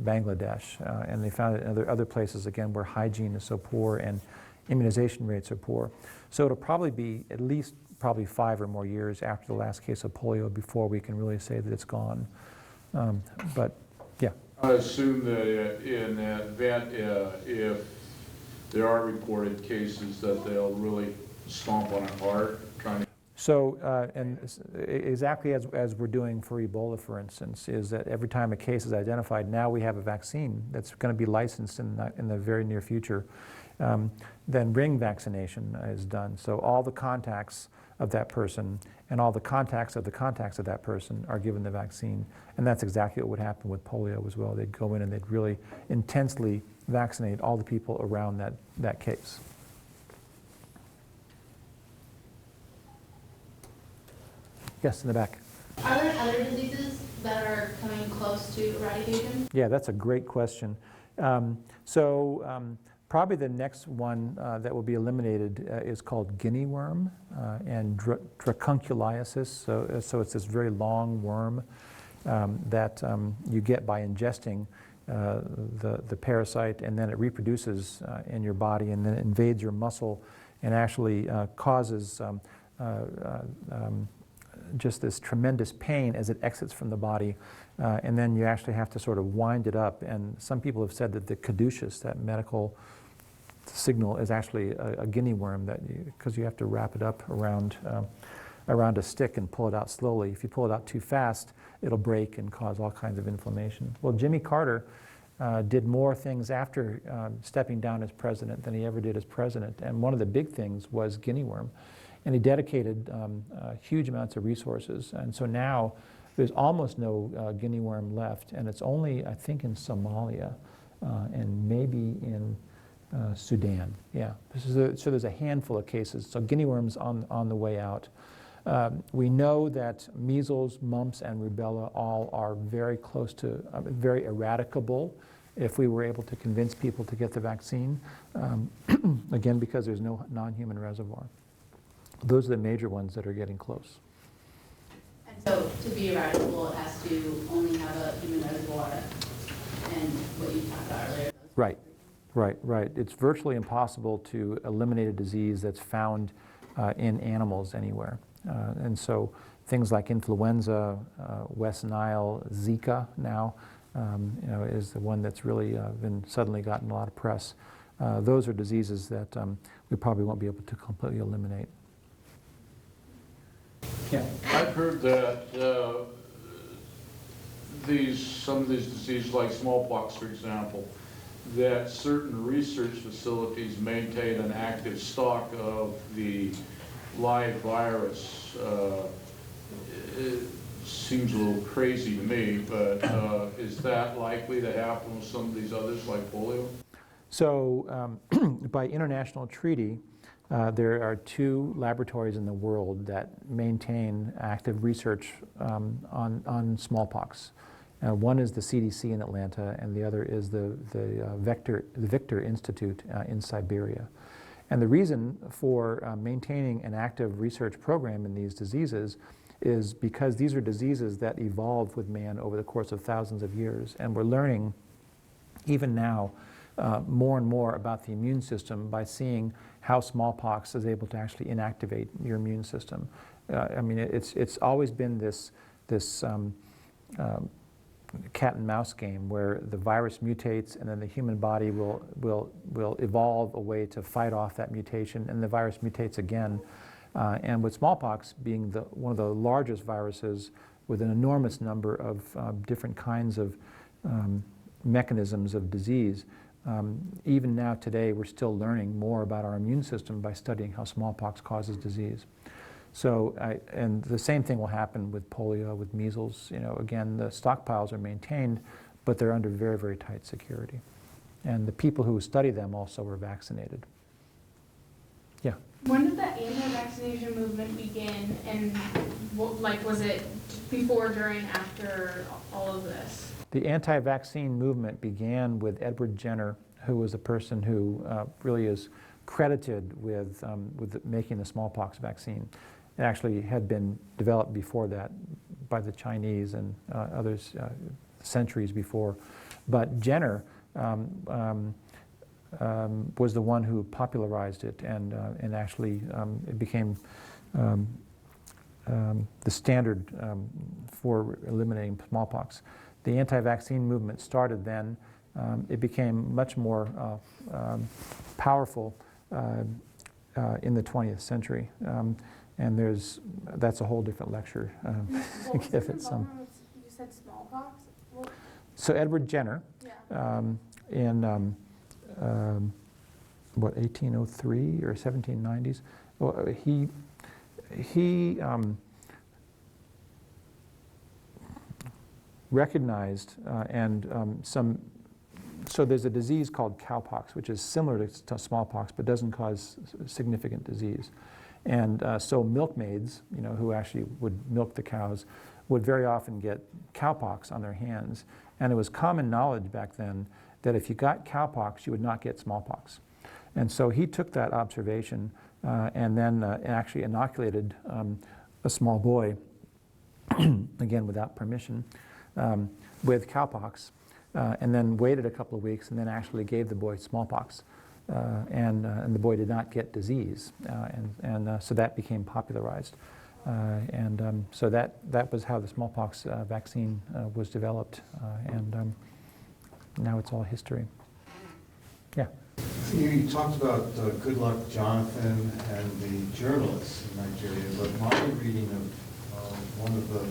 Bangladesh, and they found it in other places, again, where hygiene is so poor and immunization rates are poor. So it'll probably be at least probably 5 or more years after the last case of polio before we can really say that it's gone. But yeah. I assume that in that event, if there are reported cases, that they'll really stomp on it hard, trying to. So, exactly as we're doing for Ebola, for instance, is that every time a case is identified, now we have a vaccine that's going to be licensed in the very near future. Then ring vaccination is done. So all the contacts of that person and all the contacts of that person are given the vaccine. And that's exactly what would happen with polio as well. They'd go in and they'd really intensely vaccinate all the people around that case. Yes, in the back. Are there other diseases that are coming close to eradication? Yeah, that's a great question. Probably the next one that will be eliminated is called guinea worm and dracunculiasis. So it's this very long worm that you get by ingesting the parasite, and then it reproduces in your body and then it invades your muscle and actually causes just this tremendous pain as it exits from the body, and then you actually have to sort of wind it up. And some people have said that the caduceus, that medical signal, is actually a guinea worm, because you have to wrap it up around a stick and pull it out slowly. If you pull it out too fast, it'll break and cause all kinds of inflammation. Well, Jimmy Carter did more things after stepping down as president than he ever did as president, and one of the big things was guinea worm. And he dedicated huge amounts of resources. And so now there's almost no guinea worm left. And it's only, I think, in Somalia and maybe in Sudan. Yeah. So there's a handful of cases. So guinea worm's on the way out. We know that measles, mumps, and rubella all are very close to, very eradicable if we were able to convince people to get the vaccine. Again, because there's no non-human reservoir. Those are the major ones that are getting close. And so to be eradicable, it has to only have a human reservoir and what you talked about earlier. Right. It's virtually impossible to eliminate a disease that's found in animals anywhere. And so things like influenza, West Nile, Zika now, is the one that's really been suddenly gotten a lot of press. Those are diseases that we probably won't be able to completely eliminate. Yeah. I've heard that some of these diseases, like smallpox, for example, that certain research facilities maintain an active stock of the live virus. It seems a little crazy to me, but is that likely to happen with some of these others, like polio? So by international treaty, there are 2 laboratories in the world that maintain active research on smallpox. One is the CDC in Atlanta, and the other is the Victor Institute in Siberia. And the reason for maintaining an active research program in these diseases is because these are diseases that evolved with man over the course of thousands of years, and we're learning even now more and more about the immune system by seeing how smallpox is able to actually inactivate your immune system. I mean, it's always been this cat and mouse game where the virus mutates and then the human body will evolve a way to fight off that mutation, and the virus mutates again. And with smallpox being one of the largest viruses with an enormous number of different kinds of mechanisms of disease, even now today we're still learning more about our immune system by studying how smallpox causes disease. So, and the same thing will happen with polio, with measles. Again, the stockpiles are maintained, but they're under very, very tight security. And the people who study them also were vaccinated. Yeah. When did the anti-vaccination movement begin, and was it before, during, after all of this? The anti-vaccine movement began with Edward Jenner, who was a person who really is credited with making the smallpox vaccine. It actually had been developed before that by the Chinese and others centuries before. But Jenner was the one who popularized it, and actually it became the standard for eliminating smallpox. the anti-vaccine movement started then. It became much more powerful in the 20th century. And that's a whole different lecture. What was Give the it some. involvement with, you said smallpox? What? So Edward Jenner, Yeah. in what, 1803 or 1790s, well, he recognized so there's a disease called cowpox, which is similar to smallpox but doesn't cause significant disease. And so milkmaids, who actually would milk the cows, would very often get cowpox on their hands. And it was common knowledge back then that if you got cowpox, you would not get smallpox. And so he took that observation and then actually inoculated a small boy, again without permission, with cowpox, and then waited a couple of weeks and then actually gave the boy smallpox. And the boy did not get disease, and so that became popularized. So that was how the smallpox vaccine was developed, and now it's all history. Yeah. You talked about Good Luck Jonathan and the journalists in Nigeria, but my reading of one of the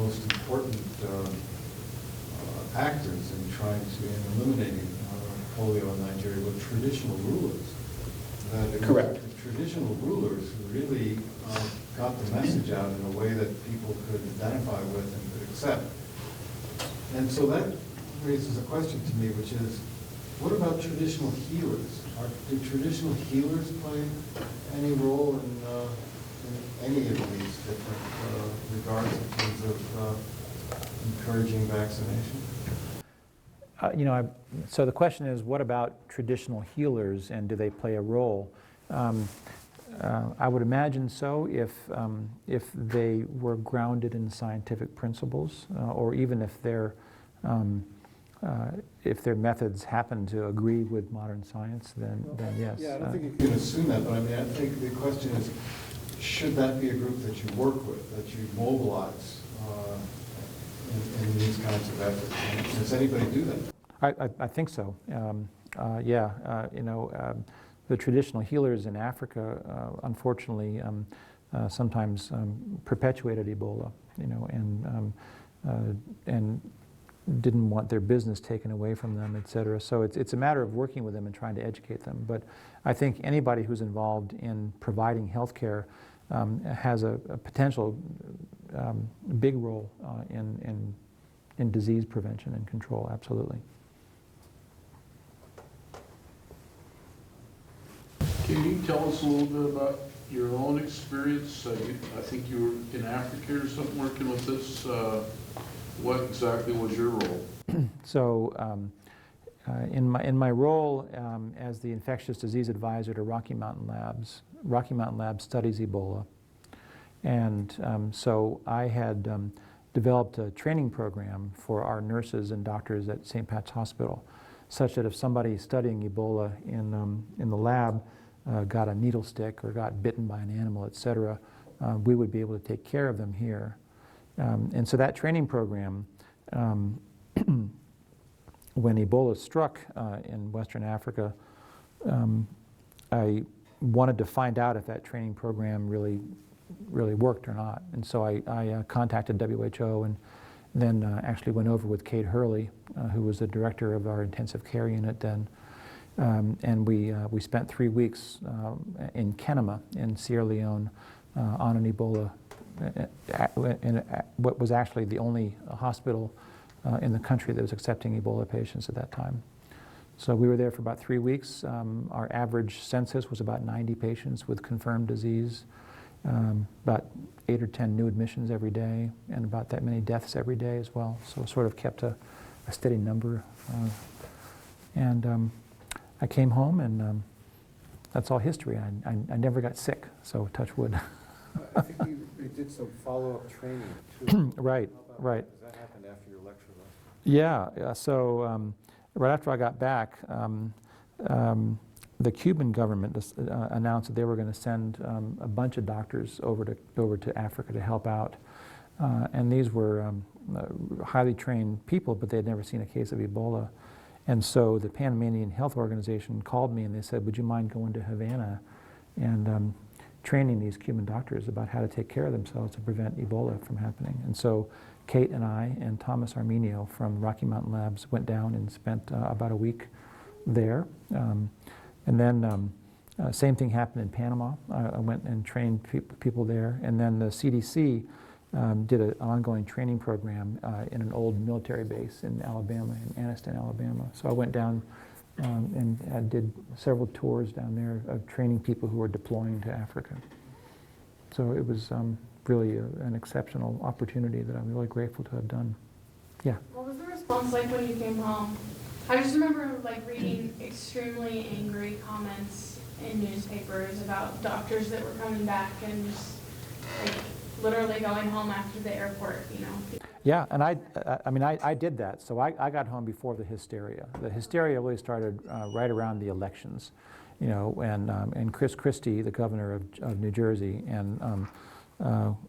most important actors in trying to eliminating polio in Nigeria were traditional rulers. Correct. The traditional rulers who really got the message out in a way that people could identify with and could accept. And so that raises a question to me, which is, what about traditional healers? Do traditional healers play any role in any of these different regards in terms of encouraging vaccination? So the question is, what about traditional healers, and do they play a role? I would imagine so if they were grounded in scientific principles, or even if their methods happen to agree with modern science, then yes. Yeah, I don't think you can assume that, but I mean, I think the question is, should that be a group that you work with, that you mobilize in these kinds of efforts? Does anybody do that? I think so. The traditional healers in Africa, unfortunately, sometimes perpetuated Ebola, and didn't want their business taken away from them, et cetera. So it's a matter of working with them and trying to educate them. But I think anybody who's involved in providing health care has a potential big role in disease prevention and control, absolutely. Can you tell us a little bit about your own experience? I think you were in Africa or something working with this. What exactly was your role? So in my role as the infectious disease advisor to Rocky Mountain Labs studies Ebola. And so I had developed a training program for our nurses and doctors at St. Pat's Hospital, such that if somebody studying Ebola in the lab got a needle stick or got bitten by an animal, et cetera, we would be able to take care of them here. And so that training program, when Ebola struck in Western Africa, I wanted to find out if that training program really worked or not. And so I contacted WHO and then actually went over with Kate Hurley, who was the director of our intensive care unit then. And we spent 3 weeks in Kenema in Sierra Leone on an Ebola, in what was actually the only hospital in the country that was accepting Ebola patients at that time. So we were there for about 3 weeks. Our average census was about 90 patients with confirmed disease, about 8 or 10 new admissions every day, and about that many deaths every day as well. So it sort of kept a steady number. I came home, and that's all history. I never got sick, so touch wood. I think you did some follow-up training, too. Right, right. Because that happened after your lecture last Yeah, so right after I got back, the Cuban government announced that they were going to send a bunch of doctors over to Africa to help out. And these were highly trained people, but they had never seen a case of Ebola. And so the Panamanian Health Organization called me and they said, would you mind going to Havana and training these Cuban doctors about how to take care of themselves to prevent Ebola from happening. And so Kate and I and Thomas Arminio from Rocky Mountain Labs went down and spent about a week there. And then same thing happened in Panama. I went and trained people there. And then the CDC did an ongoing training program in an old military base in Alabama, in Anniston, Alabama. So I went down and did several tours down there of training people who were deploying to Africa. So it was really an exceptional opportunity that I'm really grateful to have done. Yeah. What was the response like when you came home? I just remember like reading extremely angry comments in newspapers about doctors that were coming back and just like literally going home after the airport, you know. Yeah, and I did that. So I got home before the hysteria. The hysteria really started right around the elections, you know, and Chris Christie, the governor of New Jersey, and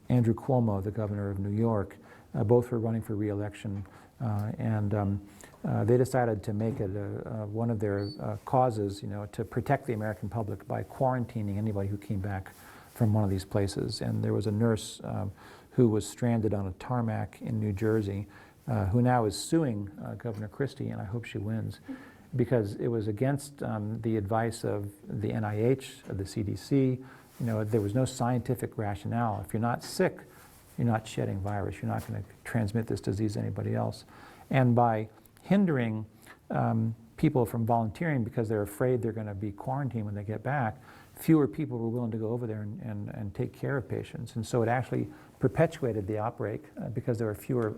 Andrew Cuomo, the governor of New York, both were running for re-election, and they decided to make it one of their causes, you know, to protect the American public by quarantining anybody who came back from one of these places. And there was a nurse who was stranded on a tarmac in New Jersey, who now is suing Governor Christie, and I hope she wins, because it was against the advice of the NIH, of the CDC. You know, there was no scientific rationale. If you're not sick, you're not shedding virus. You're not going to transmit this disease to anybody else. And by hindering people from volunteering because they're afraid they're going to be quarantined when they get back, fewer people were willing to go over there and take care of patients. And so it actually perpetuated the outbreak because there were fewer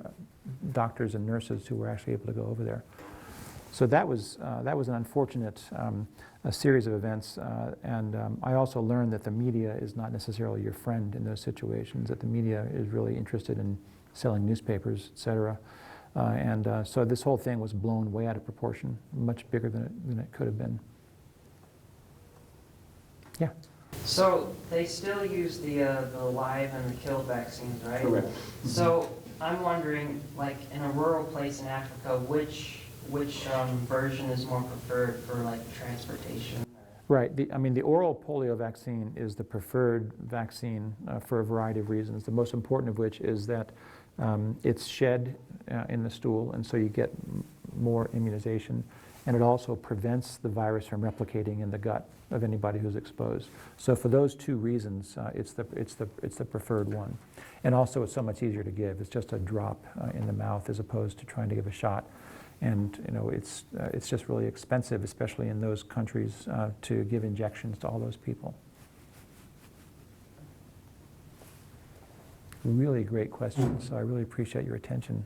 doctors and nurses who were actually able to go over there. So that was an unfortunate a series of events. And I also learned that the media is not necessarily your friend in those situations, that the media is really interested in selling newspapers, et cetera. So this whole thing was blown way out of proportion, much bigger than it could have been. Yeah. So they still use the live and the kill vaccines, right? Correct. So I'm wondering, like in a rural place in Africa, which version is more preferred for like transportation? Right. The oral polio vaccine is the preferred vaccine for a variety of reasons. The most important of which is that it's shed in the stool, and so you get more immunization, and it also prevents the virus from replicating in the gut of anybody who's exposed. So for those two reasons, it's the preferred one, and also it's so much easier to give. It's just a drop in the mouth as opposed to trying to give a shot, and you know it's just really expensive, especially in those countries, to give injections to all those people. Really great question, so I really appreciate your attention.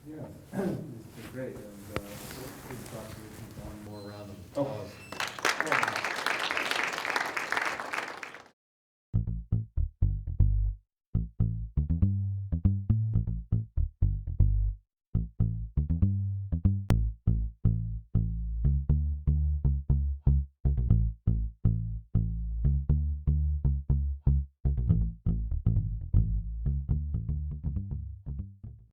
Yeah, it's been great, and good to talk to you. We can go on more around them.